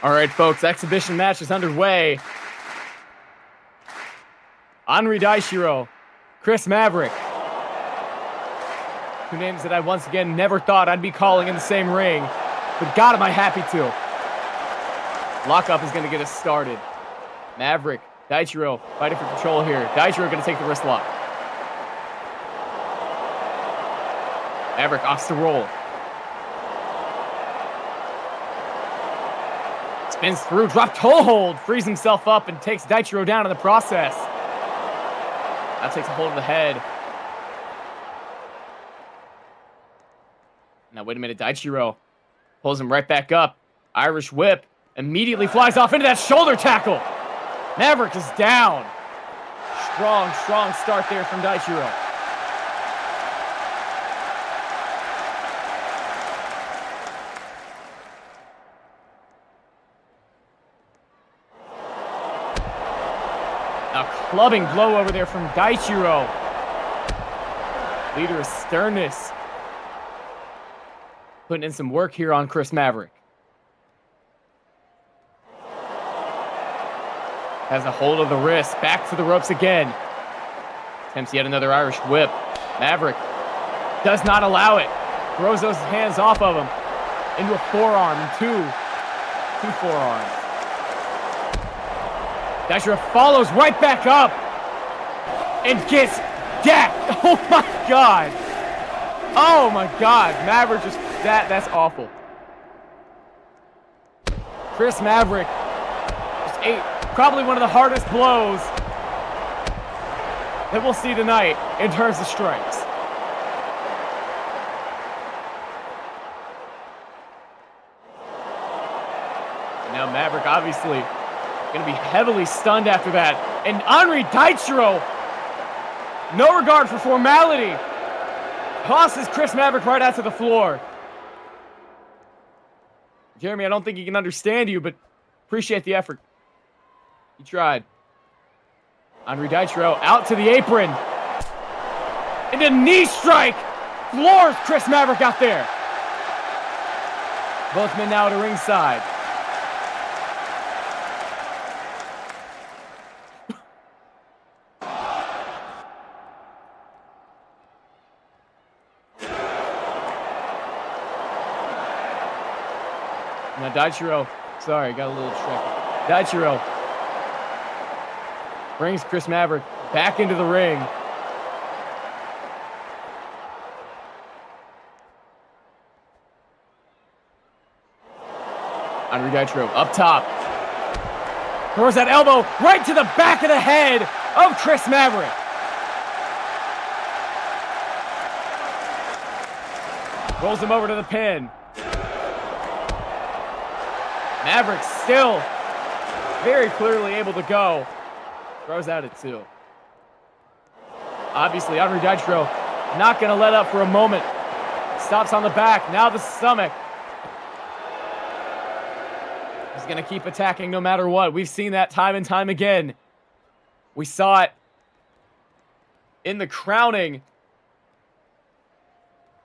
All right, folks, exhibition match is underway. Henri Daishiro, Chris Maverick. 2 names that I once again never thought I'd be calling in the same ring, but God, am I happy to. Lockup is going to get us started. Maverick, Daishiro fighting for control here. Daishiro going to take the wrist lock. Maverick opts to roll. Spins through, drop toe hold, frees himself up and takes Daishiro down in the process. Now takes a hold of the head. Now wait a minute, Daishiro pulls him right back up. Irish whip, immediately flies off into that shoulder tackle. Maverick is down. Strong start there from Daishiro. A clubbing blow over there from Daishiro. Leader of sternness. Putting in some work here on Chris Maverick. Has a hold of the wrist. Back to the ropes again. Attempts yet another Irish whip. Maverick does not allow it. Throws those hands off of him. Into a forearm. Two forearms. Daishiro follows right back up and gets decked. Oh my God. Oh my God. Maverick just, that's awful. Chris Maverick just ate probably one of the hardest blows that we'll see tonight in terms of strikes. Now Maverick obviously going to be heavily stunned after that. And Henri Daishiro, no regard for formality, Tosses Chris Maverick right out to the floor. Jeremy, I don't think he can understand you, but appreciate the effort. He tried. Henri Deitro out to the apron. And a knee strike. Floors Chris Maverick out there. Both men now to ringside. Now Deitro, sorry, got a little tricky. Deitro brings Chris Maverick back into the ring. Henri Deitro up top. Throws that elbow right to the back of the head of Chris Maverick. Rolls him over to the pin. Maverick still very clearly able to go. Throws out at 2. Obviously, Henri Deitro not going to let up for a moment. Stops on the back. Now the stomach. He's going to keep attacking no matter what. We've seen that time and time again. We saw it in the crowning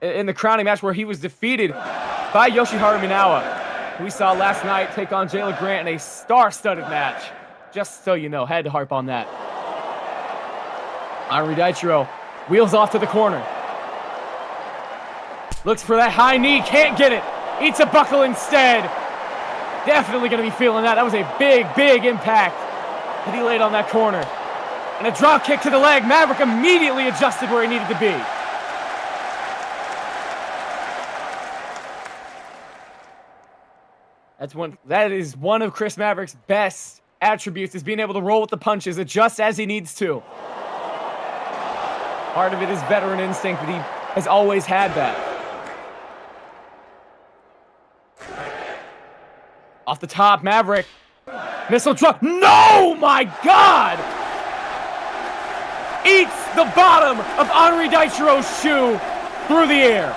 match where he was defeated by Yoshiharu Minawa. We saw last night take on Jayla Grant in a star-studded match. Just so you know, had to harp on that. Henri Deitro wheels off to the corner. Looks for that high knee, can't get it. Eats a buckle instead. Definitely going to be feeling that. That was a big, big impact that he laid on that corner. And a drop kick to the leg. Maverick immediately adjusted where he needed to be. That is one of Chris Maverick's best attributes, is being able to roll with the punches, adjust as he needs to. Part of it is veteran instinct, but he has always had that. Off the top, Maverick. Missile drop. No, my God! Eats the bottom of Henri Deitro's shoe through the air.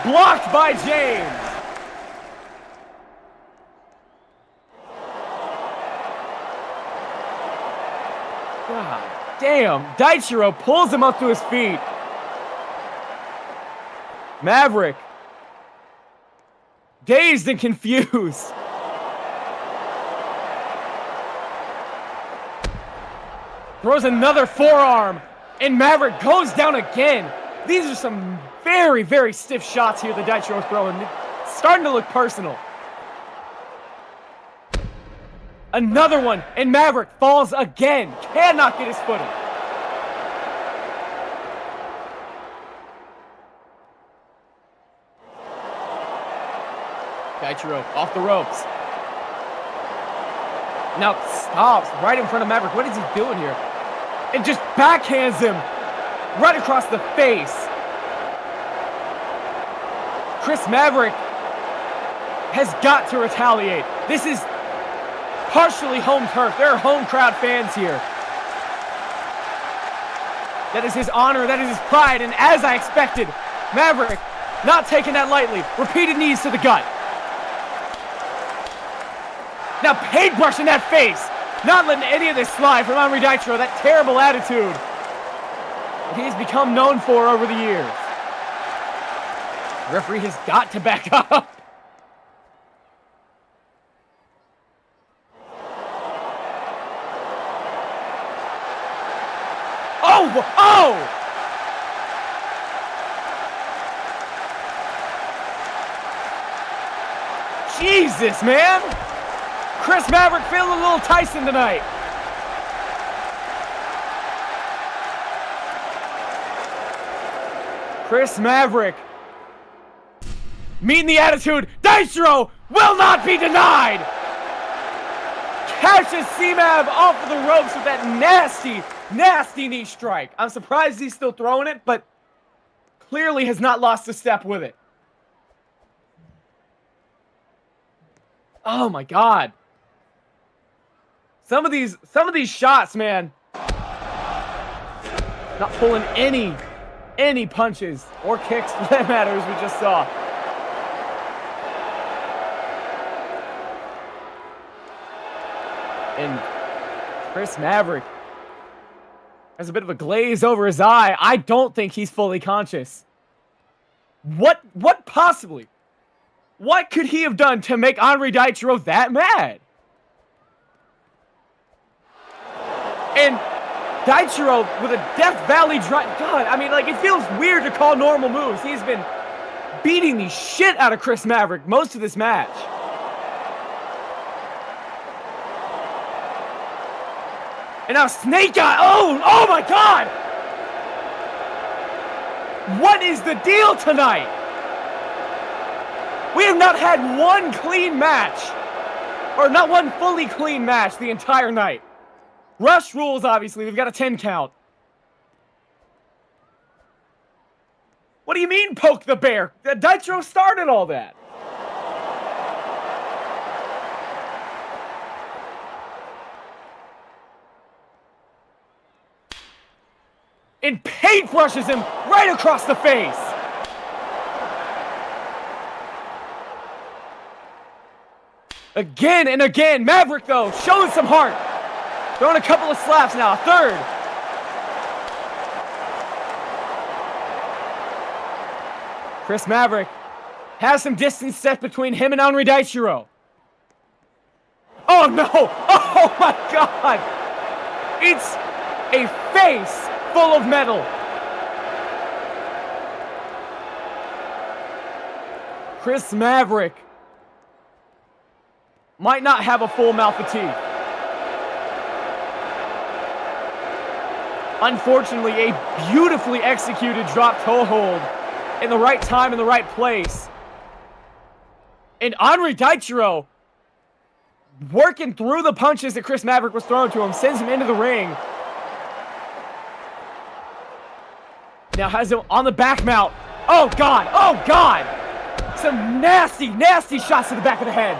Blocked by James. God damn. Deitro pulls him up to his feet. Maverick, dazed and confused. Throws another forearm, and Maverick goes down again. These are some very, very stiff shots here that Deitro is throwing. It's starting to look personal. Another one, and Maverick falls again. Cannot get his footing. Deitro off the ropes. Now stops right in front of Maverick. What is he doing here? And just backhands him right across the face. Chris Maverick has got to retaliate. This is partially home turf. There are home crowd fans here. That is his honor. That is his pride. And as I expected, Maverick not taking that lightly. Repeated knees to the gut. Now paintbrush in that face. Not letting any of this slide from Henri Deitro. That terrible attitude that he's become known for over the years. The referee has got to back up. Oh! Jesus, man! Chris Maverick feeling a little Tyson tonight. Chris Maverick meeting the attitude. Deitro will not be denied. Catches C-Mav off of the ropes with that nasty, nasty knee strike. I'm surprised he's still throwing it, but clearly has not lost a step with it. Oh my God. Some of these shots, man. Not pulling any punches or kicks for that matter, as we just saw. And Chris Maverick has a bit of a glaze over his eye. I don't think he's fully conscious. What possibly? What could he have done to make Henri Deituro that mad? And Deituro with a Death Valley drive. God, I mean, like, it feels weird to call normal moves. He's been beating the shit out of Chris Maverick most of this match. And now Snake Eye. Oh my God! What is the deal tonight? We have not had one clean match. Or not one fully clean match the entire night. Rush rules, obviously. We've got a 10 count. What do you mean, poke the bear? Deituro started all that. And paintbrushes him right across the face. Again and again. Maverick, though, showing some heart. Throwing a couple of slaps now. Third. Chris Maverick has some distance set between him and Henri Deituro. Oh, no. Oh, my God. It's a face full of metal. Chris Maverick might not have a full mouth of teeth. Unfortunately, a beautifully executed drop toe hold in the right time, in the right place. And Henri Deituro, working through the punches that Chris Maverick was throwing to him, sends him into the ring. Now has him on the back mount. Oh, God. Oh, God. Some nasty, nasty shots to the back of the head.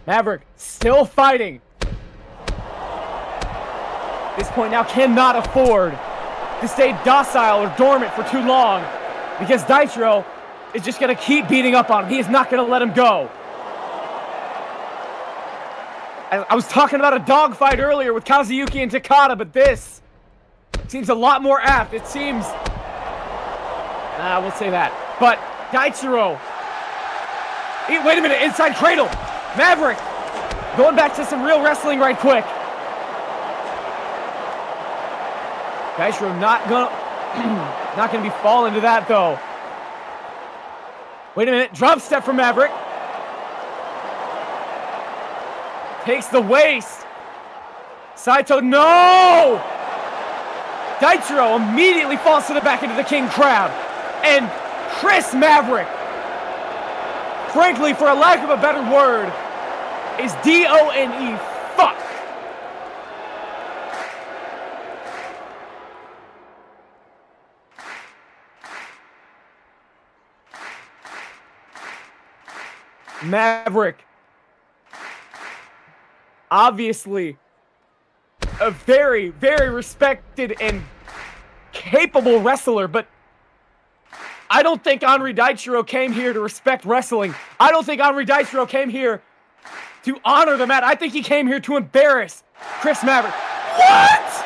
Maverick still fighting. At this point now cannot afford to stay docile or dormant for too long, because Deituro is just going to keep beating up on him. He is not going to let him go. I was talking about a dogfight earlier with Kazuyuki and Takada, but this seems a lot more apt. It seems... we'll say that. But Deituro... Wait a minute, inside cradle! Maverick going back to some real wrestling right quick. Deituro not gonna be falling to that, though. Wait a minute, drop step from Maverick. Takes the waist. Saito, no! Deituro immediately falls to the back into the King Crab. And Chris Maverick, frankly, for a lack of a better word, is D-O-N-E, fuck. Maverick, obviously a very, very respected and capable wrestler, but I don't think Henri Deituro came here to respect wrestling. I don't think Henri Deituro came here to honor the mat. I think he came here to embarrass Chris Maverick. What?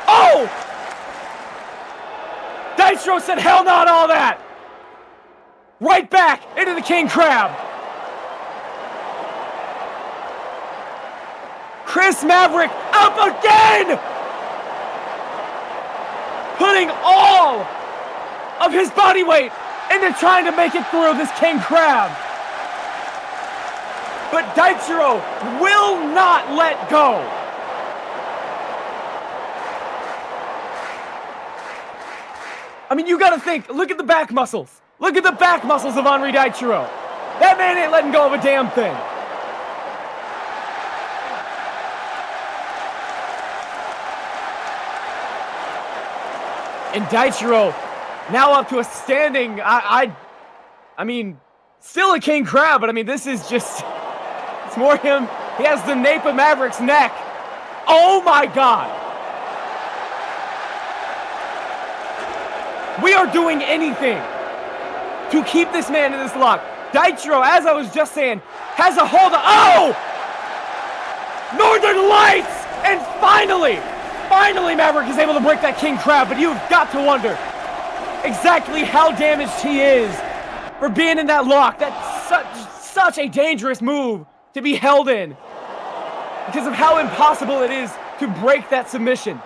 Oh! Deituro said, hell not all that. Right back into the King Crab. Chris Maverick up again! Putting all of his body weight into trying to make it through this King Crab. But Deituro will not let go. I mean, you gotta think, look at the back muscles. Look at the back muscles of Henri Deituro. That man ain't letting go of a damn thing. And Deituro now up to a standing, I mean, Still a king crab, but I mean, this is just, it's more him. He has the nape of Maverick's neck. Oh my God. We are doing anything to keep this man in this lock. Daitaro, as I was just saying, has a hold of, oh! Northern Lights! And finally Maverick is able to break that king crab, but you've got to wonder exactly how damaged he is for being in that lock. That's such a dangerous move to be held in because of how impossible it is to break that submission.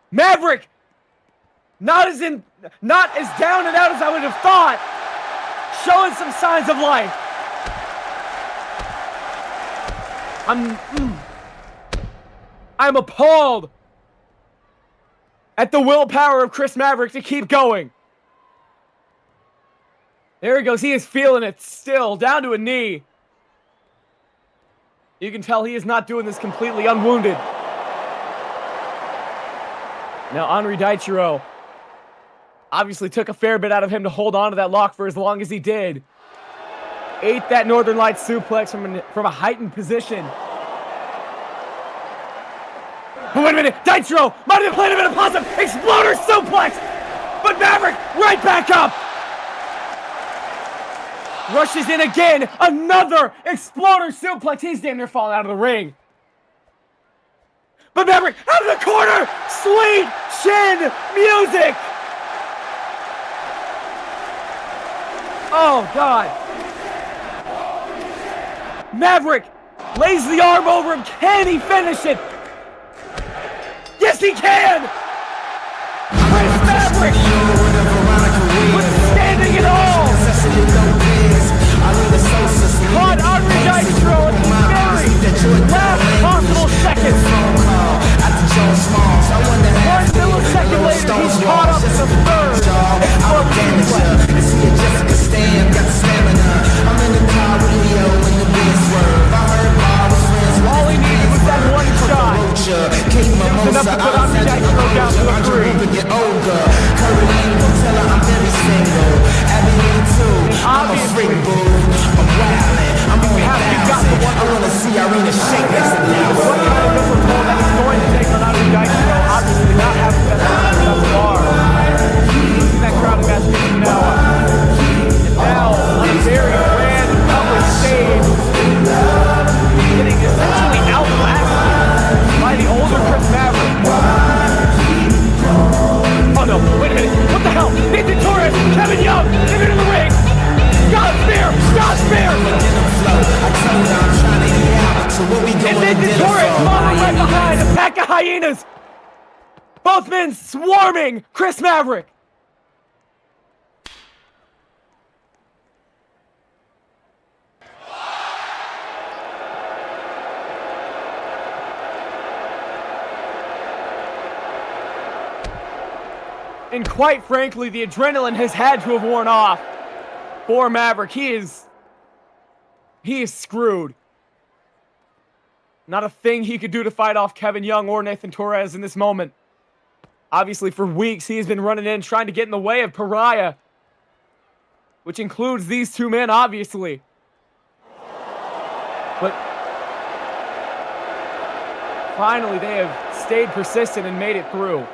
Maverick, not as down and out as I would have thought, showing some signs of life. I'm appalled at the willpower of Chris Maverick to keep going. There he goes. He is feeling it still, down to a knee. You can tell he is not doing this completely unwounded. Now, Henri Daitaro obviously took a fair bit out of him to hold on to that lock for as long as he did. Ate that Northern Lights suplex from a heightened position. But wait a minute, Daitaro might have played a bit of positive exploder suplex, but Maverick right back up. Rushes in again, another exploder suplex. He's damn near falling out of the ring. But Maverick out of the corner, sweet chin music. Oh God. Maverick lays the arm over him. Can he finish it? Yes, he can! Chris Maverick withstanding it all! Caught Henri Daitaro at the very last possible second. 1 millisecond later, he's caught up in the third explosion all he needed was that one shot. Enough to put Henri Daitaro down to the 3. Obviously, you've got the one. I want to see Irina shake this now. What kind of mental toll that is going to take on Henri Daitaro? Obviously, not having that thus far. Losing that crowd match from now on. And now, on a very grand public stage, getting essentially outlasted by the older Chris Maverick. Oh no, wait a minute, what the hell? Nathan Torres, Kevin Young, they're in the ring! God spear! And Nathan Torres followed right behind a pack of hyenas! Both men swarming Chris Maverick! And quite frankly, the adrenaline has had to have worn off for Maverick. He is screwed. Not a thing he could do to fight off Kevin Young or Nathan Torres in this moment. Obviously, for weeks, he has been running in, trying to get in the way of Pariah, which includes these two men, obviously. But finally, they have stayed persistent and made it through.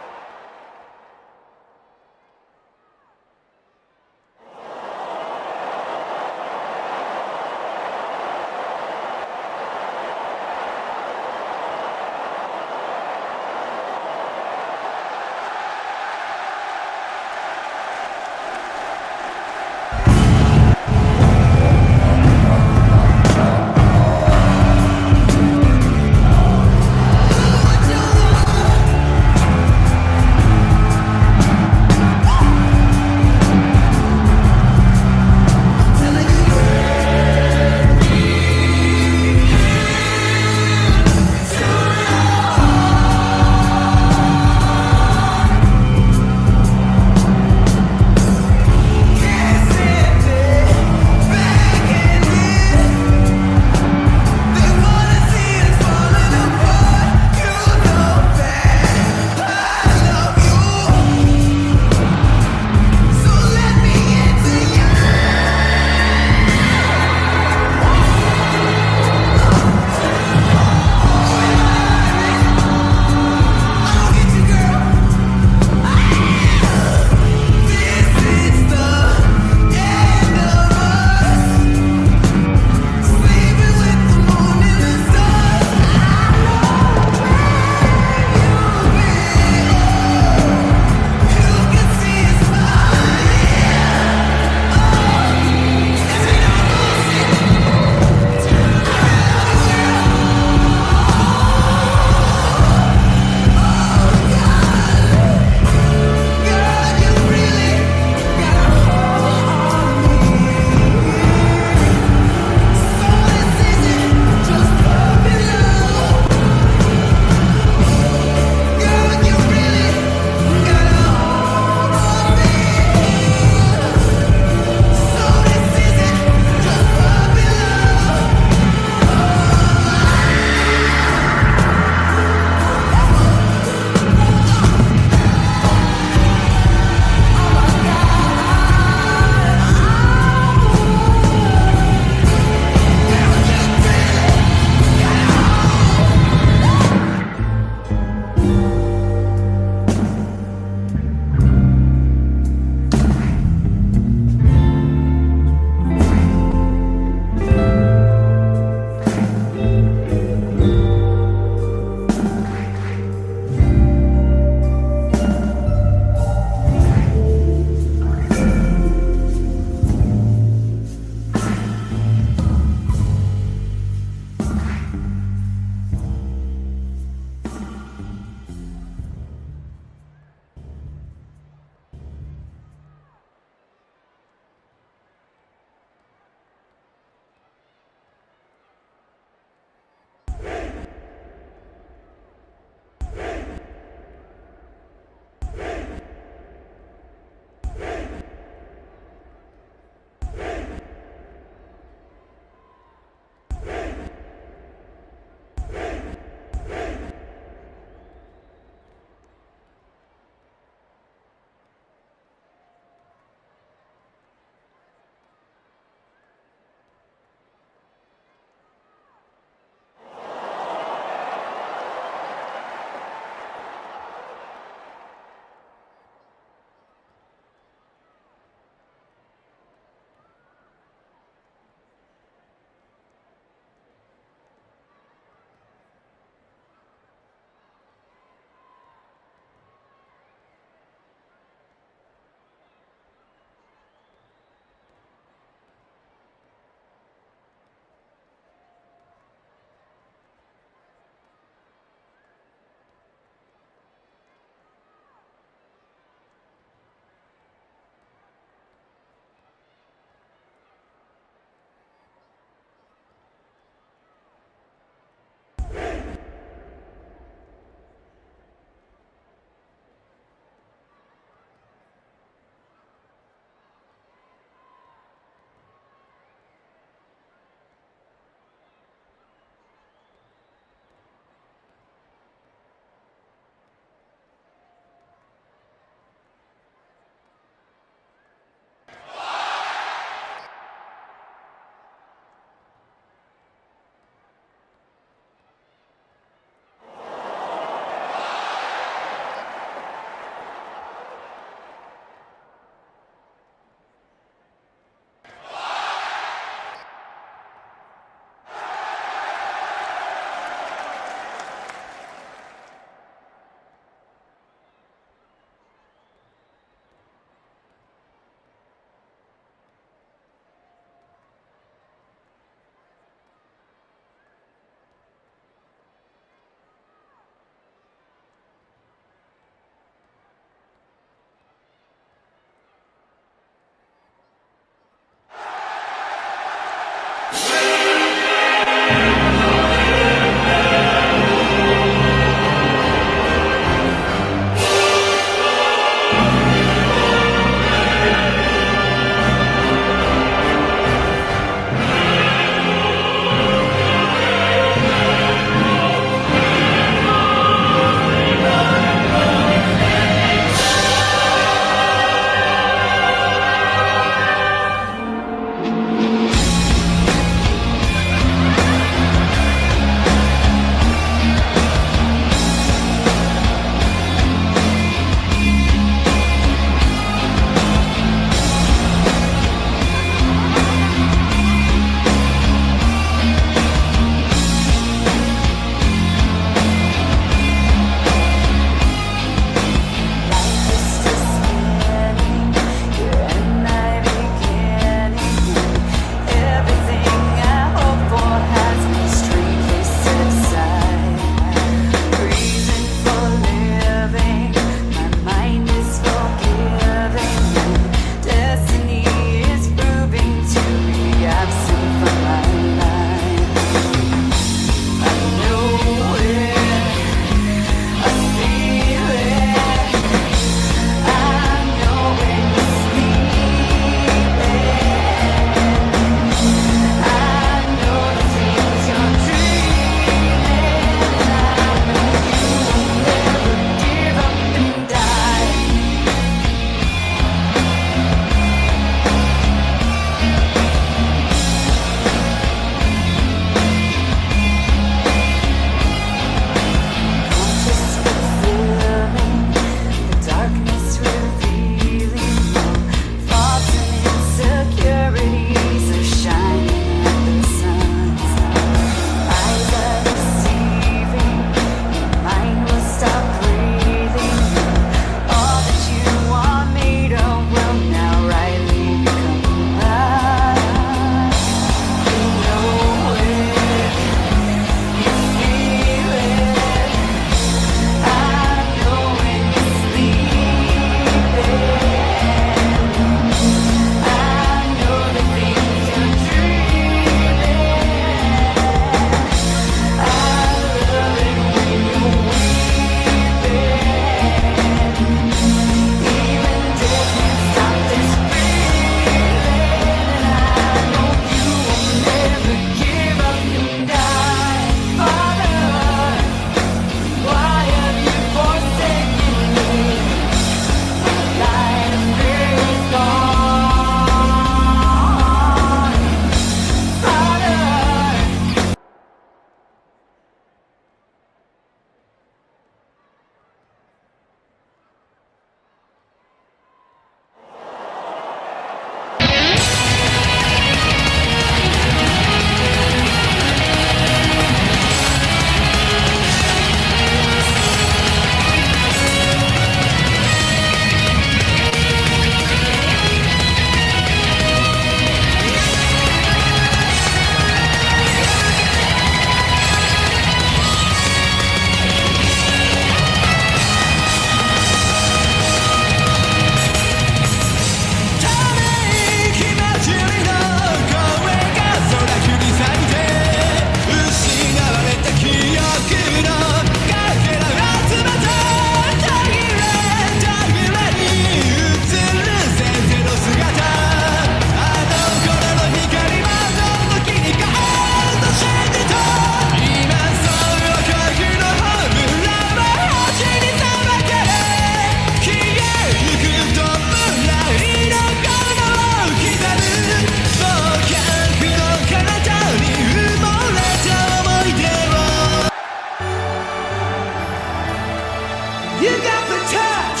You got the touch.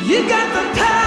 You got the power.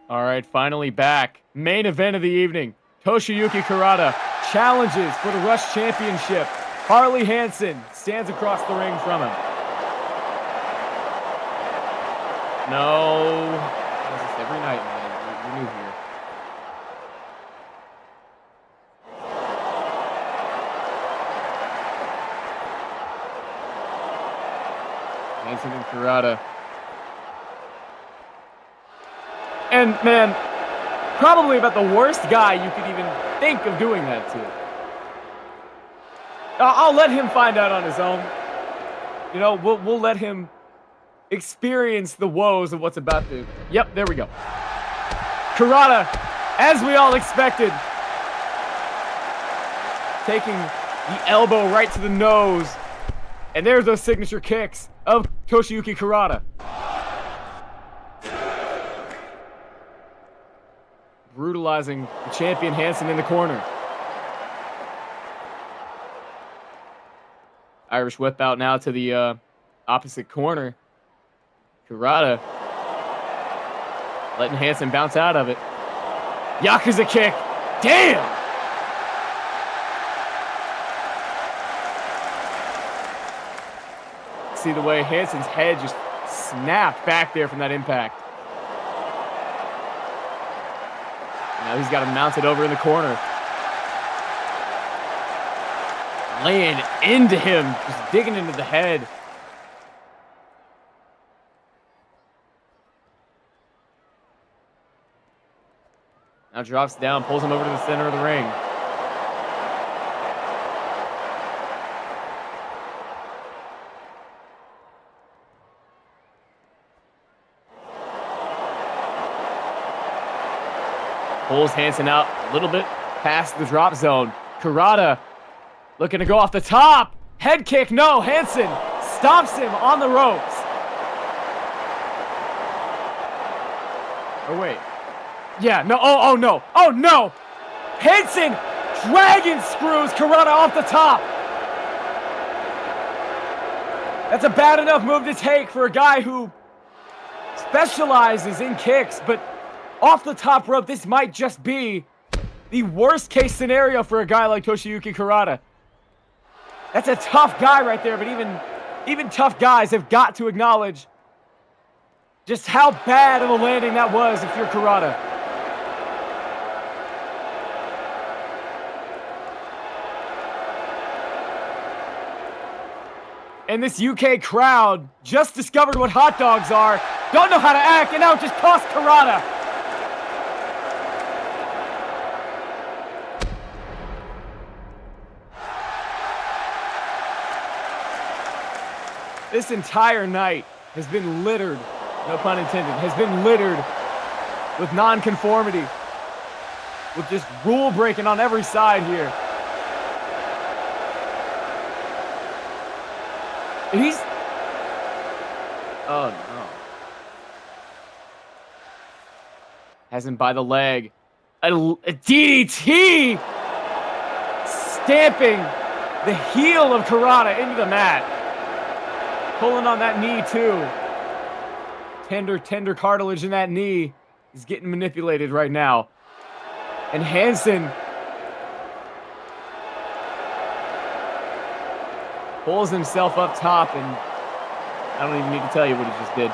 All right, finally back. Main event of the evening. Toshiyuki Kurata challenges for the Rush Championship. Harley Hansen stands across the ring from him. No. This is every night, man. You're new here. Hansen and Kurata. And, man, probably about the worst guy you could even think of doing that to. I'll let him find out on his own. You know, we'll let him experience the woes of what's about to. Yep, there we go. Kurata, as we all expected, taking the elbow right to the nose. And there's those signature kicks of Toshiyuki Kurata. Brutalizing the champion Hansen in the corner. Irish whip out now to the opposite corner. Kurata letting Hansen bounce out of it. Yakuza kick. Damn! See the way Hansen's head just snapped back there from that impact. Now he's got him mounted over in the corner. Laying into him, just digging into the head. Now drops down, pulls him over to the center of the ring. Pulls Hansen out a little bit past the drop zone. Kurata looking to go off the top. Head kick, no. Hansen stops him on the ropes. Oh, wait. Yeah, no. Oh, no. Oh, no. Hansen dragon screws Kurata off the top. That's a bad enough move to take for a guy who specializes in kicks, but off the top rope, this might just be the worst case scenario for a guy like Toshiyuki Kurata. That's a tough guy right there, but even tough guys have got to acknowledge just how bad of a landing that was if you're Kurata. And this UK crowd just discovered what hot dogs are, don't know how to act, and now it just cost Kurata. This entire night has been littered, no pun intended, has been littered with non-conformity, with just rule breaking on every side here. And he's... Oh, no. Has him by the leg. A DDT! Stamping the heel of Kurata into the mat. Pulling on that knee, too. Tender cartilage in that knee is getting manipulated right now. And Hansen pulls himself up top, and I don't even need to tell you what he just did.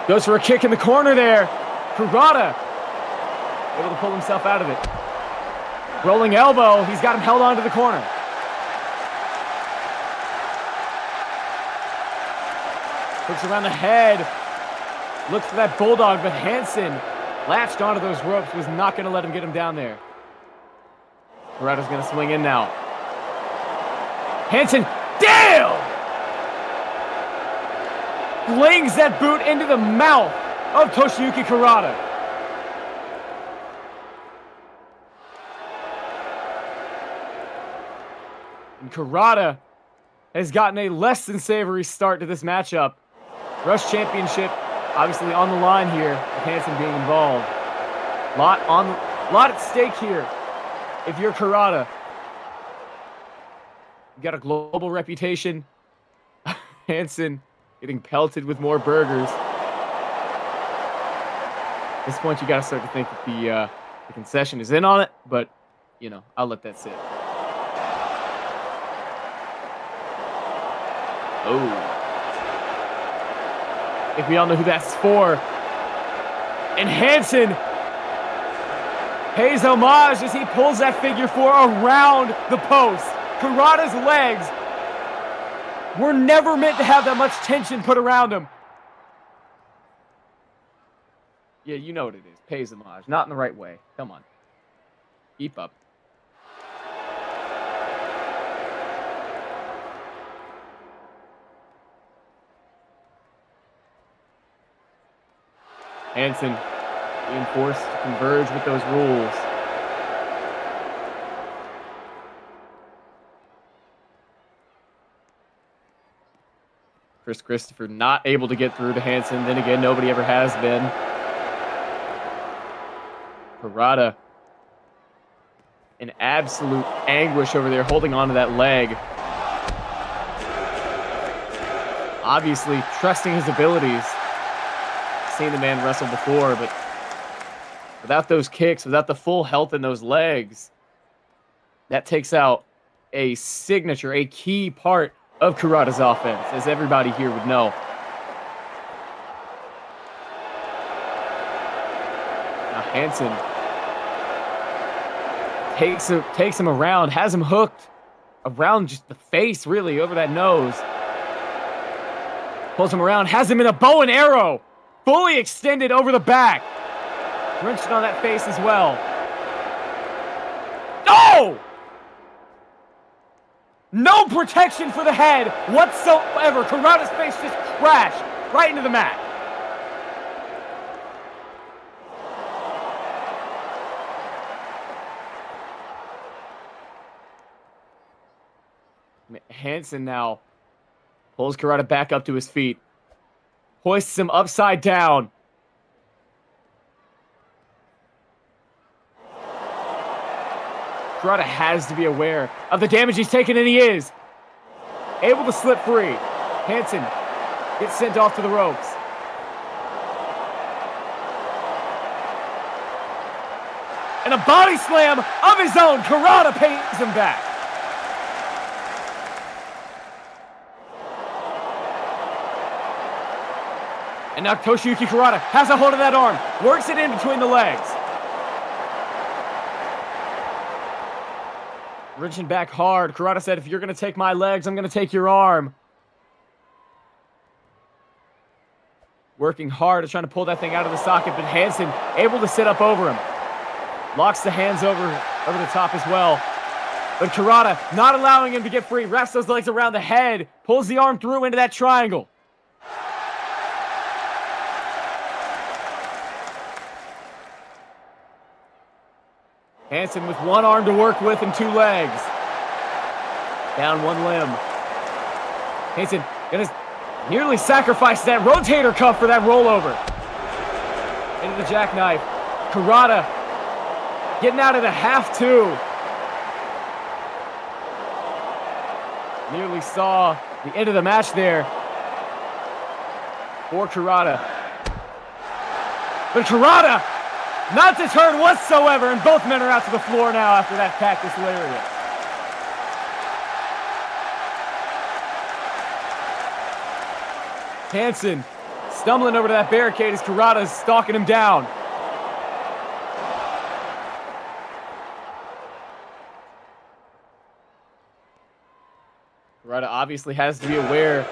Goes for a kick in the corner there. Kurata able to pull himself out of it. Rolling elbow. He's got him held onto the corner. Hooks around the head. Looks for that bulldog, but Hansen latched onto those ropes, was not going to let him get him down there. Kurata's going to swing in now. Hansen, damn! Flings that boot into the mouth of Toshiyuki Kurata. And Kurata has gotten a less than savory start to this matchup. Rush Championship obviously on the line here with Hansen being involved. Lot at stake here if you're Kurata. You got a global reputation. Hansen getting pelted with more burgers. this point, you got to start to think that the concession is in on it, but, you know, I'll let that sit. Oh. I think we all know who that's for. And Hanson pays homage as he pulls that figure four around the post. Kurata's legs were never meant to have that much tension put around him. Yeah, you know what it is. Pays homage. Not in the right way. Come on. Keep up. Hanson being forced to converge with those rules. Chris Christopher not able to get through to Hanson. Then again, nobody ever has been. Kurata in absolute anguish over there, holding on to that leg. Obviously, trusting his abilities. Seen the man wrestle before, but without those kicks, without the full health in those legs, that takes out a signature, a key part of Kurata's offense, as everybody here would know. Now Hanson takes him around, has him hooked around just the face, really, over that nose. Pulls him around, has him in a bow and arrow. Fully extended over the back. Wrenched on that face as well. Oh! No protection for the head whatsoever. Kurata's face just crashed right into the mat. Hanson now pulls Kurata back up to his feet. Hoists him upside down. Kurata has to be aware of the damage he's taken, and he is. Able to slip free. Hanson gets sent off to the ropes. And a body slam of his own. Kurata pays him back. And now Toshiyuki Kurata has a hold of that arm. Works it in between the legs. Reaching back hard. Kurata said, if you're going to take my legs, I'm going to take your arm. Working hard at trying to pull that thing out of the socket, but Hanson able to sit up over him. Locks the hands over the top as well. But Kurata not allowing him to get free. Wraps those legs around the head. Pulls the arm through into that triangle. Hanson with one arm to work with and two legs. Down one limb. Hanson gonna nearly sacrifice that rotator cuff for that rollover. Into the jackknife. Kurata getting out of the half two. Nearly saw the end of the match there for Kurata. But Kurata not deterred whatsoever, and both men are out to the floor now after that cactus lariat. Hanson stumbling over to that barricade as Kurata is stalking him down. Kurata obviously has to be aware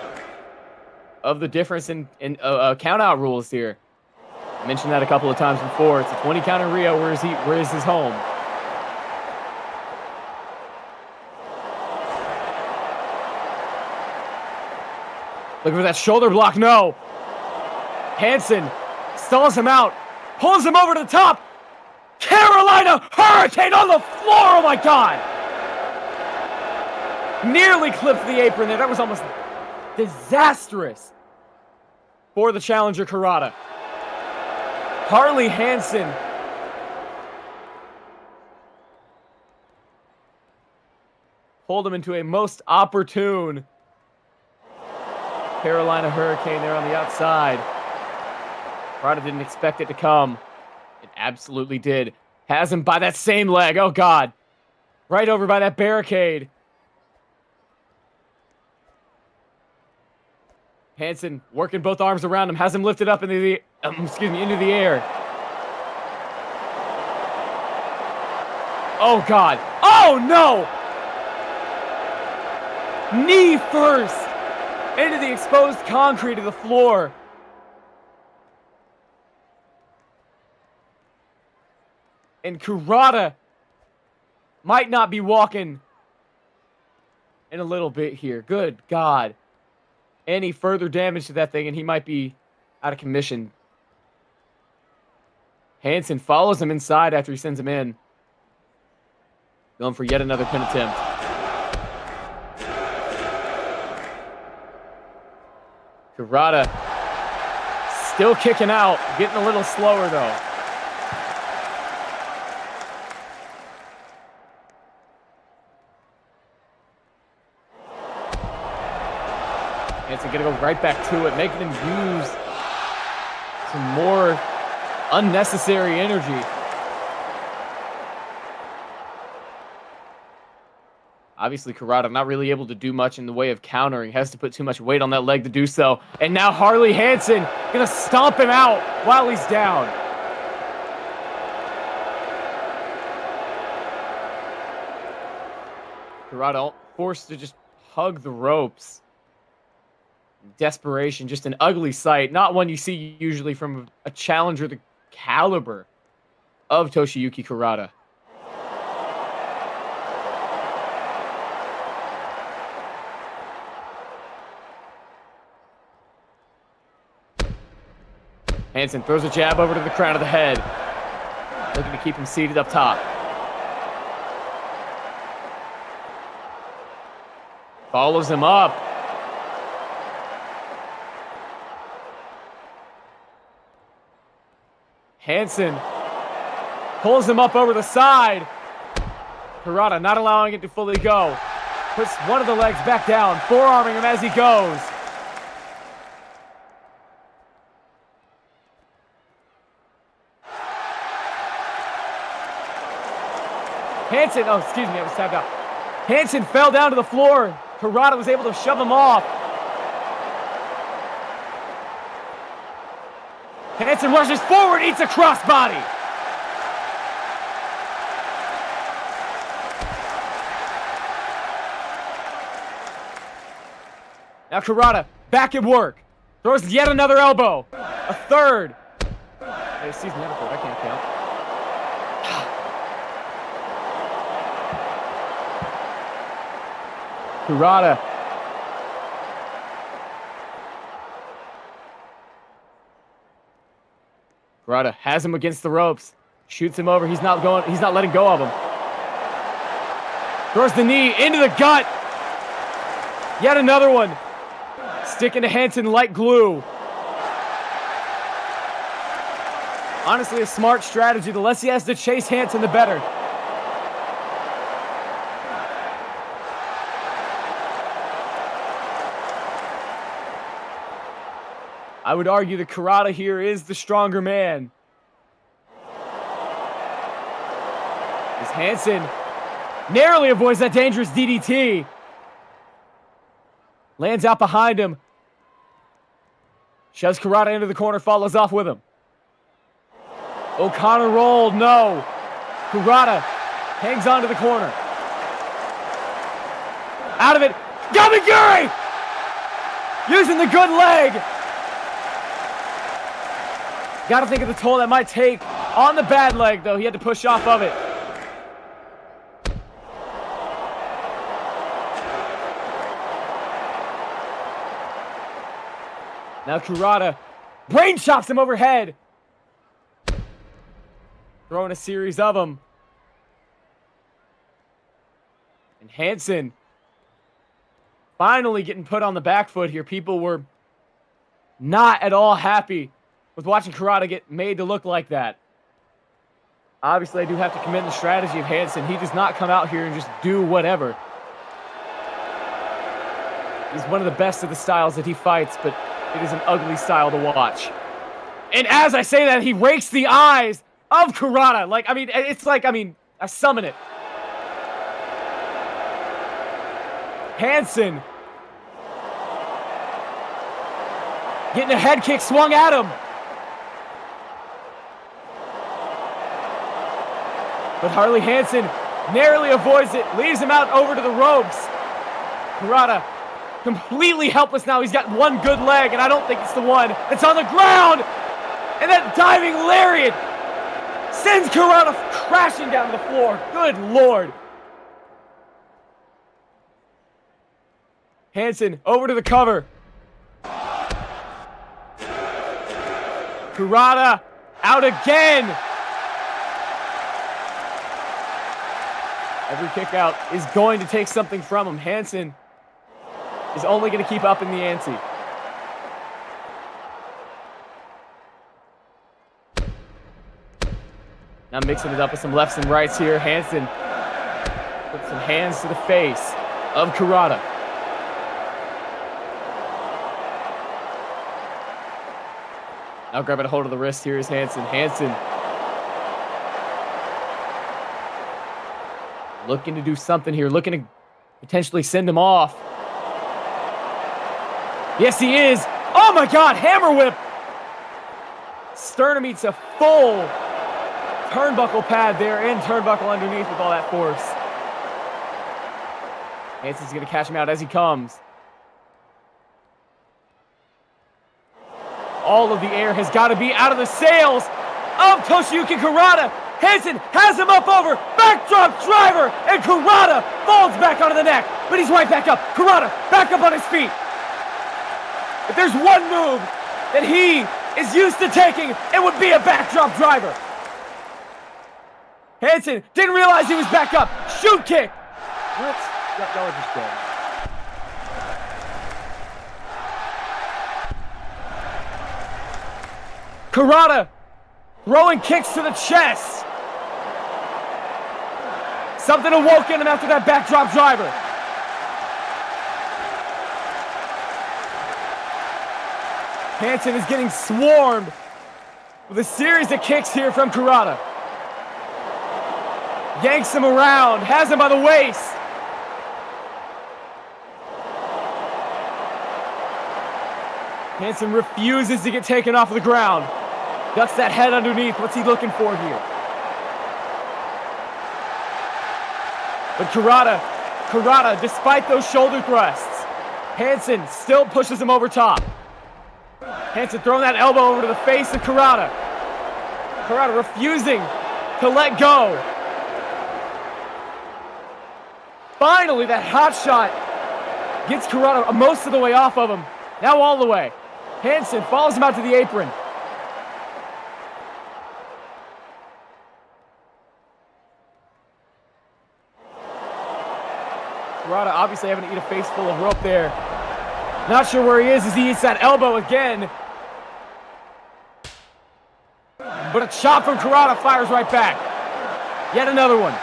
of the difference in count-out rules here. I mentioned that a couple of times before. It's a 20 count in Rio. Where is his home? Looking for that shoulder block. No. Hanson stalls him out. Pulls him over to the top. Carolina Hurricane on the floor. Oh my God. Nearly clipped the apron there. That was almost disastrous for the challenger Kurata. Harley Hanson pulled him into a most opportune Carolina Hurricane there on the outside. Kurata didn't expect it to come. Absolutely did. Has him by that same leg. Oh, God. Right over by that barricade. Hansen working both arms around him. Has him lifted up into the, into the air. Oh, God. Oh, no! Knee first into the exposed concrete of the floor. And Kurata might not be walking in a little bit here. Good God. Any further damage to that thing and he might be out of commission. Hansen follows him inside after he sends him in. Going for yet another pin attempt. Kurata still kicking out. Getting a little slower though. Hansen gonna go right back to it, making him use some more unnecessary energy. Obviously, Kurata not really able to do much in the way of countering. Has to put too much weight on that leg to do so. And now Harley Hansen gonna stomp him out while he's down. Kurata forced to just hug the ropes. Desperation, just an ugly sight. Not one you see usually from a challenger the caliber of Toshiyuki Kurata. Hansen throws a jab over to the crown of the head. Looking to keep him seated up top. Follows him up. Hansen pulls him up over the side. Kurata not allowing it to fully go. Puts one of the legs back down, forearming him as he goes. Hansen, oh, excuse me, I was tapped out. Hansen fell down to the floor. Kurata was able to shove him off. Hansen rushes forward, eats a crossbody. Now Kurata back at work. Throws yet another elbow. A third. Hey, excuse me, not a third. I can't count. Kurata. Kurata has him against the ropes. Shoots him over. He's not letting go of him. Throws the knee into the gut. Yet another one. Sticking to Hansen like glue. Honestly, a smart strategy. The less he has to chase Hansen, the better. I would argue that Kurata here is the stronger man. As Hansen narrowly avoids that dangerous DDT. Lands out behind him. Shoves Kurata into the corner, follows off with him. O'Connor rolled, no. Kurata hangs on to the corner. Out of it, Gamagiri! Using the good leg. Got to think of the toll that might take on the bad leg, though. He had to push off of it. Now Kurata brain chops him overhead. Throwing a series of them. And Hansen finally getting put on the back foot here. People were not at all happy with watching Kurata get made to look like that. Obviously, I do have to commend the strategy of Hansen. He does not come out here and just do whatever. He's one of the best of the styles that he fights, but it is an ugly style to watch. And as I say that, he rakes the eyes of Kurata. Like, I mean, it's like, I mean, I summon it. Hansen. Getting a head kick swung at him. But Harley Hansen narrowly avoids it, leaves him out over to the ropes. Kurata completely helpless now. He's got one good leg, and I don't think it's the one that's on the ground. And that diving lariat sends Kurata crashing down to the floor. Good Lord. Hansen over to the cover. Kurata out again. Every kick out is going to take something from him. Hansen is only going to keep up in the ante. Now mixing it up with some lefts and rights here. Hansen puts some hands to the face of Kurata. Now grabbing a hold of the wrist here is Hansen. Hansen looking to do something here. Looking to potentially send him off. Yes, he is. Oh my God, hammer whip. Sternum eats a full turnbuckle pad there and turnbuckle underneath with all that force. Hansen's going to catch him out as he comes. All of the air has got to be out of the sails of Toshiyuki Kurata. Hansen has him up over, backdrop driver, and Kurata falls back onto the neck, but he's right back up. Kurata back up on his feet. If there's one move that he is used to taking, it would be a backdrop driver. Hansen didn't realize he was back up. Shoot kick. What? Y'all are just dead. Kurata throwing kicks to the chest. Something awoke in him after that backdrop driver. Hansen is getting swarmed with a series of kicks here from Kurata. Yanks him around, has him by the waist. Hansen refuses to get taken off of the ground. Ducks that head underneath. What's he looking for here? But Kurata, despite those shoulder thrusts, Hansen still pushes him over top. Hansen throwing that elbow over to the face of Kurata. Kurata refusing to let go. Finally, that hot shot gets Kurata most of the way off of him. Now all the way. Hansen follows him out to the apron. Kurata obviously having to eat a face full of rope there. Not sure where he is as he eats that elbow again. But a chop from Kurata fires right back. Yet another one.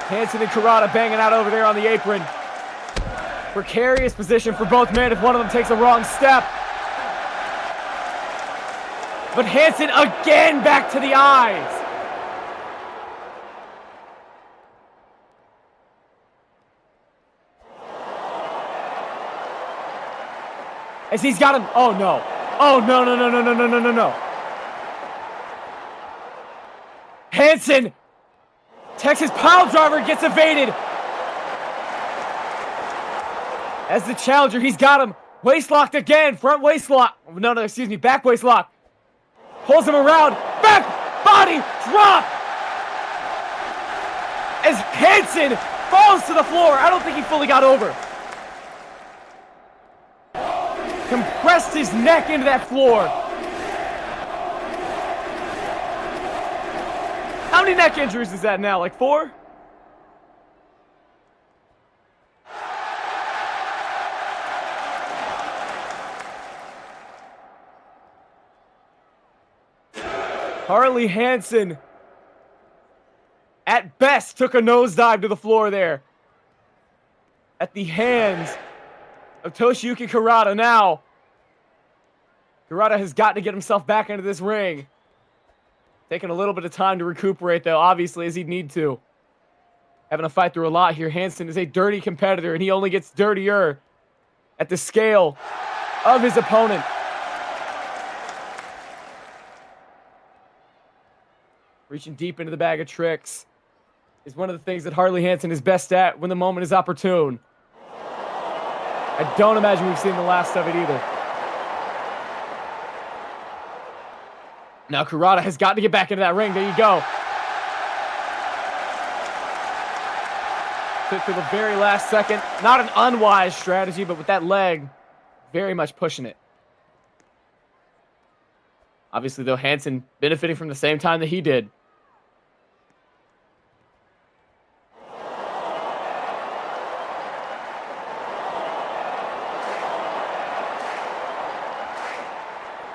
Hansen and Kurata banging out over there on the apron. Precarious position for both men if one of them takes a wrong step. But Hansen again back to the eyes. As he's got him. Oh no. Oh no, no, no, no, no, no, no, no, no. Hansen. Texas pile driver gets evaded. As the challenger, he's got him. Waist locked again. Front waist lock. No, excuse me. Back waist lock. Pulls him around. Back body drop. As Hansen falls to the floor. I don't think he fully got over. Compressed his neck into that floor. How many neck injuries is that now? Like 4? Harley Hansen, at best, took a nosedive to the floor there. At the hands of Toshiyuki Kurata. Now, Kurata has got to get himself back into this ring. Taking a little bit of time to recuperate, though, obviously, as he'd need to. Having to fight through a lot here. Hansen is a dirty competitor, and he only gets dirtier at the scale of his opponent. Reaching deep into the bag of tricks is one of the things that Harley Hansen is best at when the moment is opportune. I don't imagine we've seen the last of it either. Now Kurata has got to get back into that ring. There you go. Took to the very last second. Not an unwise strategy, but with that leg, very much pushing it. Obviously, though, Hansen benefiting from the same time that he did.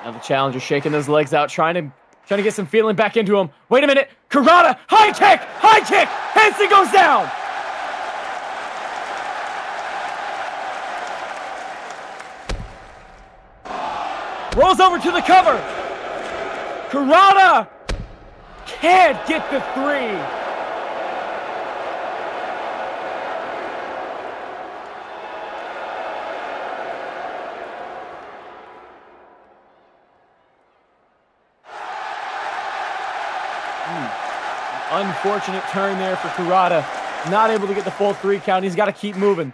Now the challenger shaking those legs out, trying to get some feeling back into him. Wait a minute, Kurata, high kick, Hansen goes down. Rolls over to the cover. Kurata can't get the 3. Unfortunate turn there for Kurata. Not able to get the full 3 count. He's got to keep moving.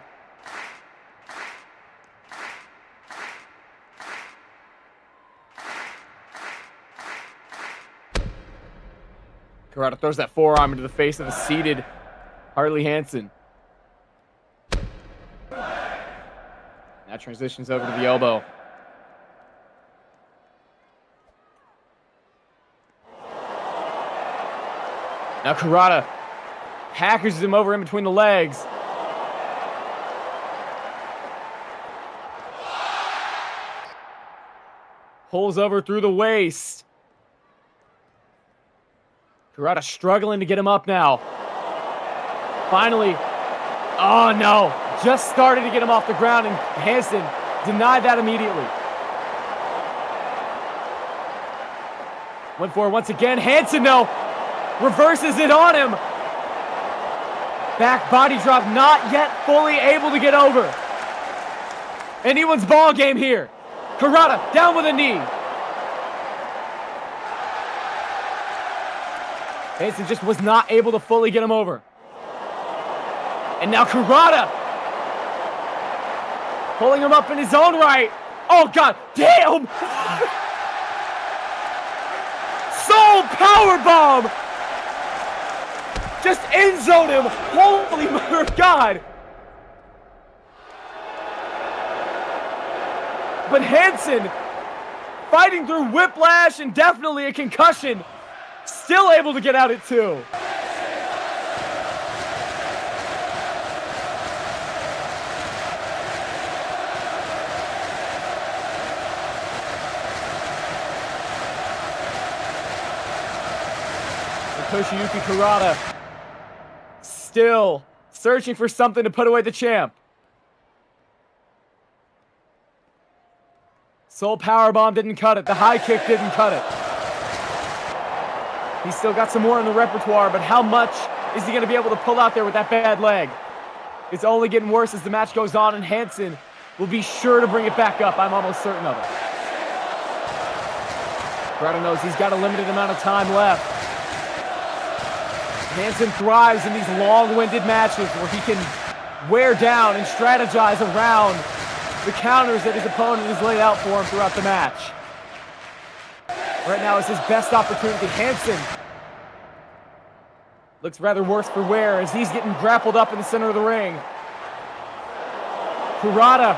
Kurata throws that forearm into the face of the seated Harley Hansen. Now transitions over to the elbow. Now Kurata packages him over in between the legs. Pulls over through the waist. Kurata struggling to get him up now. Finally. Oh no. Just started to get him off the ground and Hansen denied that immediately. Went for it once again. Hansen, no. Reverses it on him. Back body drop, not yet fully able to get over. Anyone's ball game here. Kurata down with a knee. Hansen just was not able to fully get him over. And now Kurata pulling him up in his own right. Oh God, damn! Soul powerbomb! Just end zone him. Holy mother of God. But Hansen, fighting through whiplash and definitely a concussion, still able to get out at 2. Toshiyuki Kurata still searching for something to put away the champ. Soul powerbomb didn't cut it. The high kick didn't cut it. He's still got some more in the repertoire, but how much is he going to be able to pull out there with that bad leg? It's only getting worse as the match goes on, and Hansen will be sure to bring it back up. I'm almost certain of it. Kurata knows he's got a limited amount of time left. Hansen thrives in these long-winded matches where he can wear down and strategize around the counters that his opponent has laid out for him throughout the match. Right now is his best opportunity. Hansen looks rather worse for wear as he's getting grappled up in the center of the ring. Kurata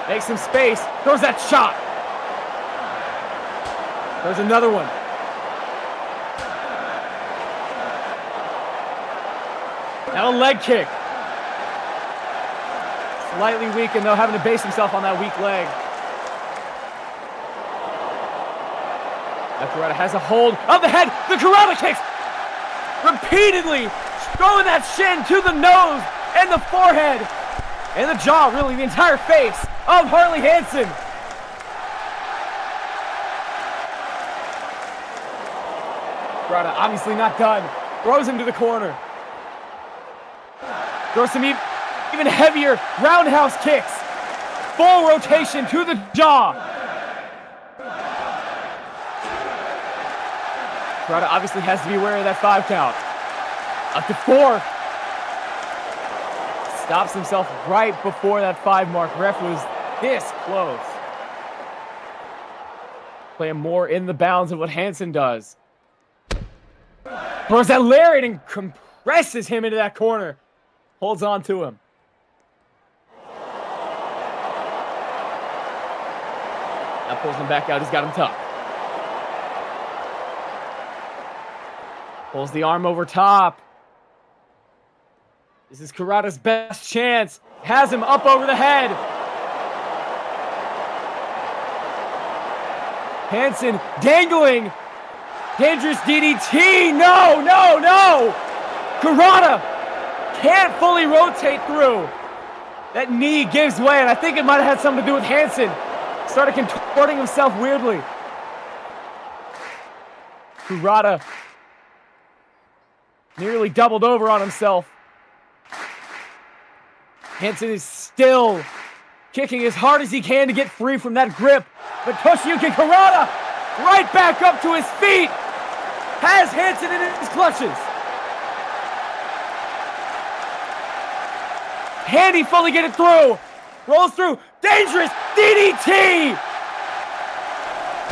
makes some space, throws that shot. There's another one. Now a leg kick. Slightly weakened though, having to base himself on that weak leg. Now Kurata has a hold of the head. The Kurata kicks. Repeatedly throwing that shin to the nose and the forehead and the jaw, really the entire face of Harley Hansen. Kurata obviously not done. Throws him to the corner. Throws some even heavier roundhouse kicks. Full rotation to the jaw. Kurata obviously has to be aware of that 5 count. Up to 4. Stops himself right before that 5 mark. Ref was this close. Playing more in the bounds of what Hansen does. Throws that lariat and compresses him into that corner. Holds on to him. Now pulls him back out. He's got him tucked. Pulls the arm over top. This is Kurata's best chance. Has him up over the head. Hansen dangling. Dangerous DDT. No, no, no. Kurata can't fully rotate through. That knee gives way, and I think it might have had something to do with Hansen. Started contorting himself weirdly. Kurata nearly doubled over on himself. Hansen is still kicking as hard as he can to get free from that grip. But Toshiyuki Kurata right back up to his feet. Has Hansen in his clutches. Can he fully get it through? Rolls through. Dangerous DDT.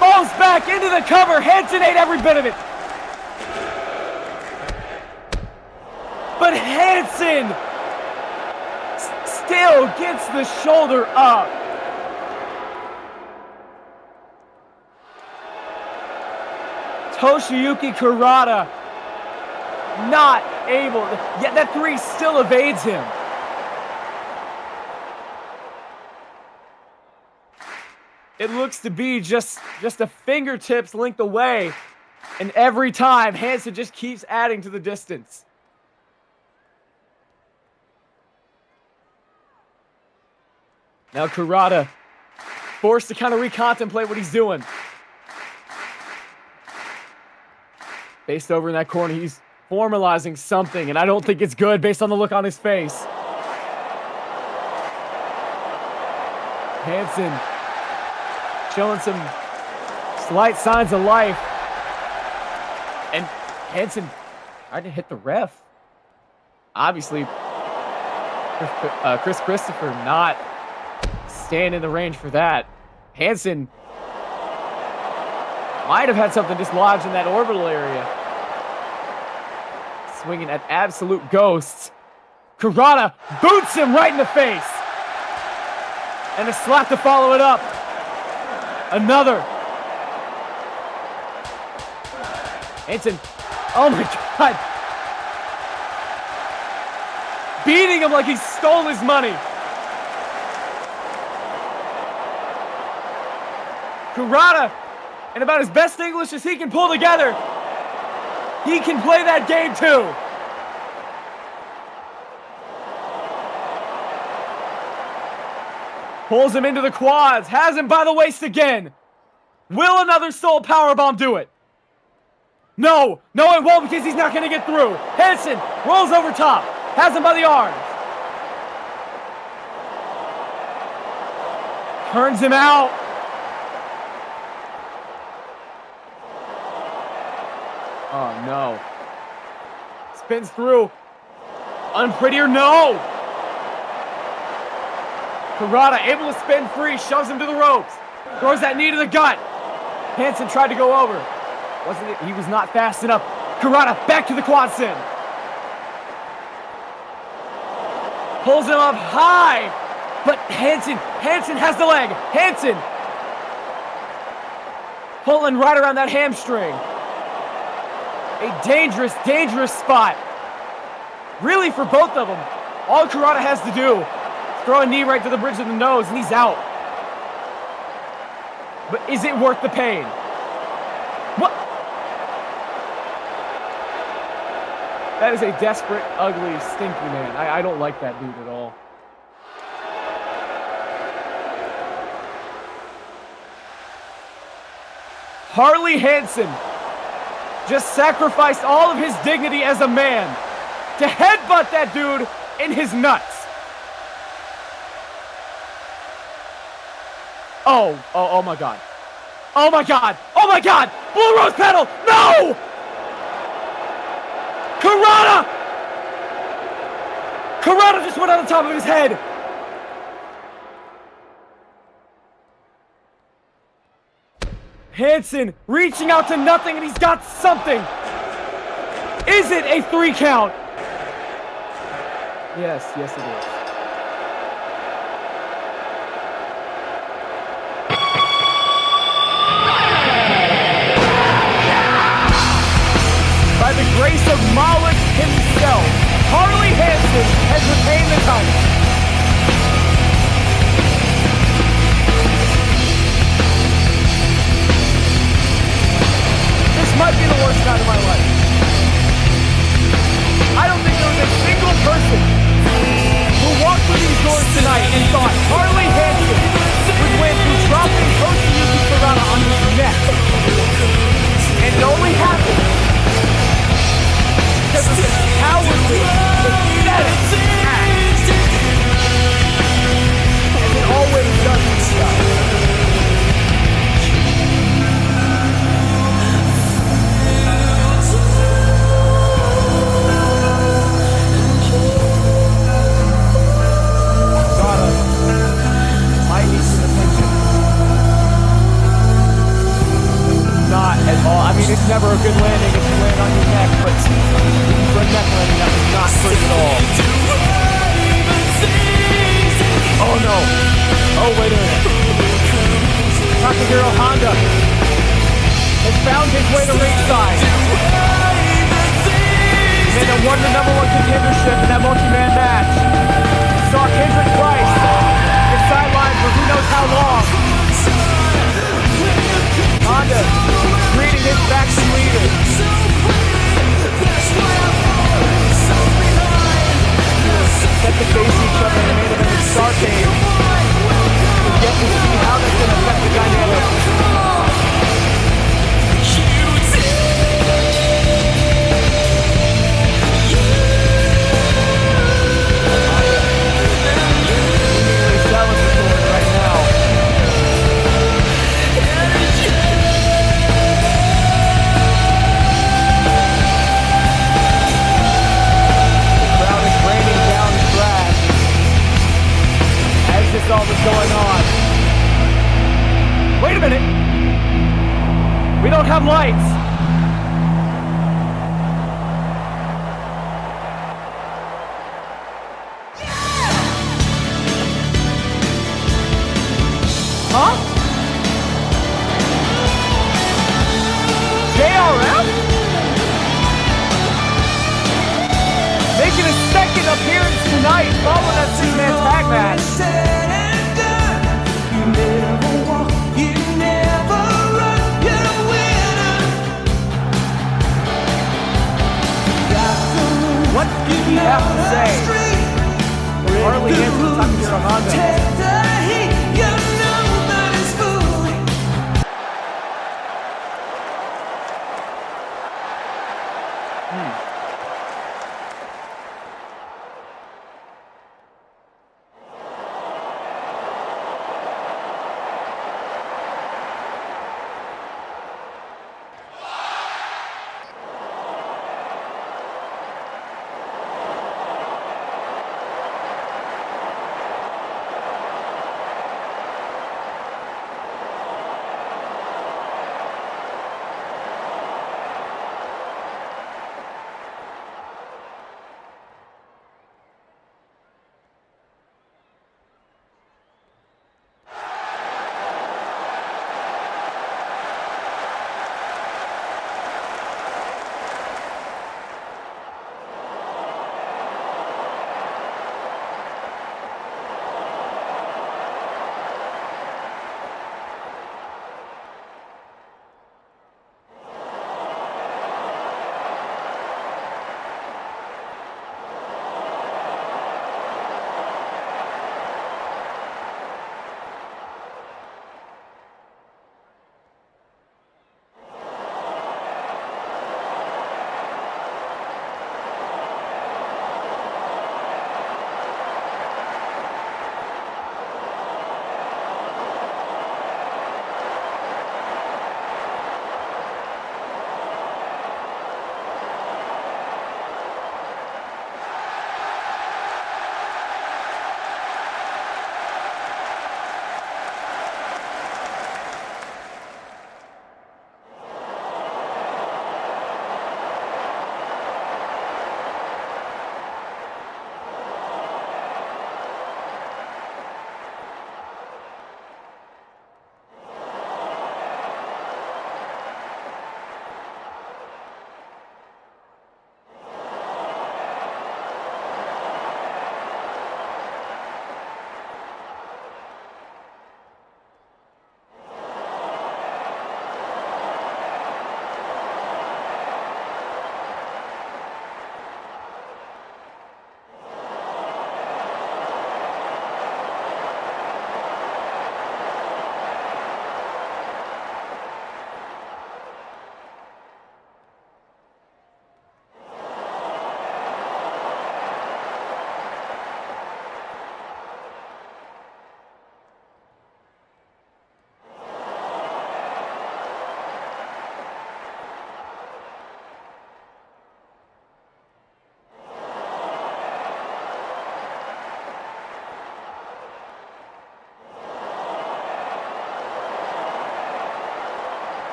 Falls back into the cover. Hansen ate every bit of it. But Hansen still gets the shoulder up. Toshiyuki Kurata not able, yet that 3 still evades him. It looks to be just a fingertips length away, and every time Hansen just keeps adding to the distance. Now Kurata forced to kind of recontemplate what he's doing. Based over in that corner, he's formalizing something, and I don't think it's good based on the look on his face. Hansen showing some slight signs of life. And Hansen tried to hit the ref. Obviously, Chris Christopher not staying in the range for that. Hansen might have had something dislodged in that orbital area. Swinging at absolute ghosts. Kurata boots him right in the face. And a slap to follow it up. Another. Hansen, oh my God. Beating him like he stole his money. Kurata, and about as best English as he can pull together, he can play that game too. Pulls him into the quads, has him by the waist again. Will another soul powerbomb do it? No, no it won't, because he's not going to get through. Hansen rolls over top, has him by the arms. Turns him out. Oh no. Spins through. Unprettier, no! Kurata able to spin free, shoves him to the ropes. Throws that knee to the gut. Hansen tried to go over. Wasn't it? He was not fast enough. Kurata back to the quad sin. Pulls him up high. But Hansen has the leg. Hansen pulling right around that hamstring. A dangerous, dangerous spot. Really for both of them. All Kurata has to do is throw a knee right to the bridge of the nose and he's out. But is it worth the pain? What? That is a desperate, ugly, stinky man. I don't like that dude at all. Harley Hansen just sacrificed all of his dignity as a man to headbutt that dude in his nuts. Oh my God. Oh my God. Oh my God. Blue Rose Petal. No! Karada just went on the top of his head. Hanson reaching out to nothing, and he's got something. Is it a 3 count? Yes, it is. By the grace of Malik himself, Harley Hanson has retained the title. This might be the worst night of my life. I don't think there was a single person who walked through these doors tonight and thought Harley Hanson would win through dropping Toshiyuki Karada on his neck. And it only happened because of the cowardly, pathetic act. And it always does this stuff. Not at all. I mean, it's never a good landing if you land on your neck, but for a neck landing, that was not good at all. Oh no. Oh, wait a minute. Takahiro Honda has found his way to ringside. And then won the #1 contendership in that multi-man match. Saw Kendrick Price get sidelined for who knows how long. Honda greeting his faction leader. Set to face each other in the main event of Starrcade. We'll get to see how that's going to affect the dynamic. This all was going on. Wait a minute. We don't have lights. Huh? JRF? Making a second appearance tonight following that 6-man tag match. What did he have to say? Harley Hanson, Takahiro Honda.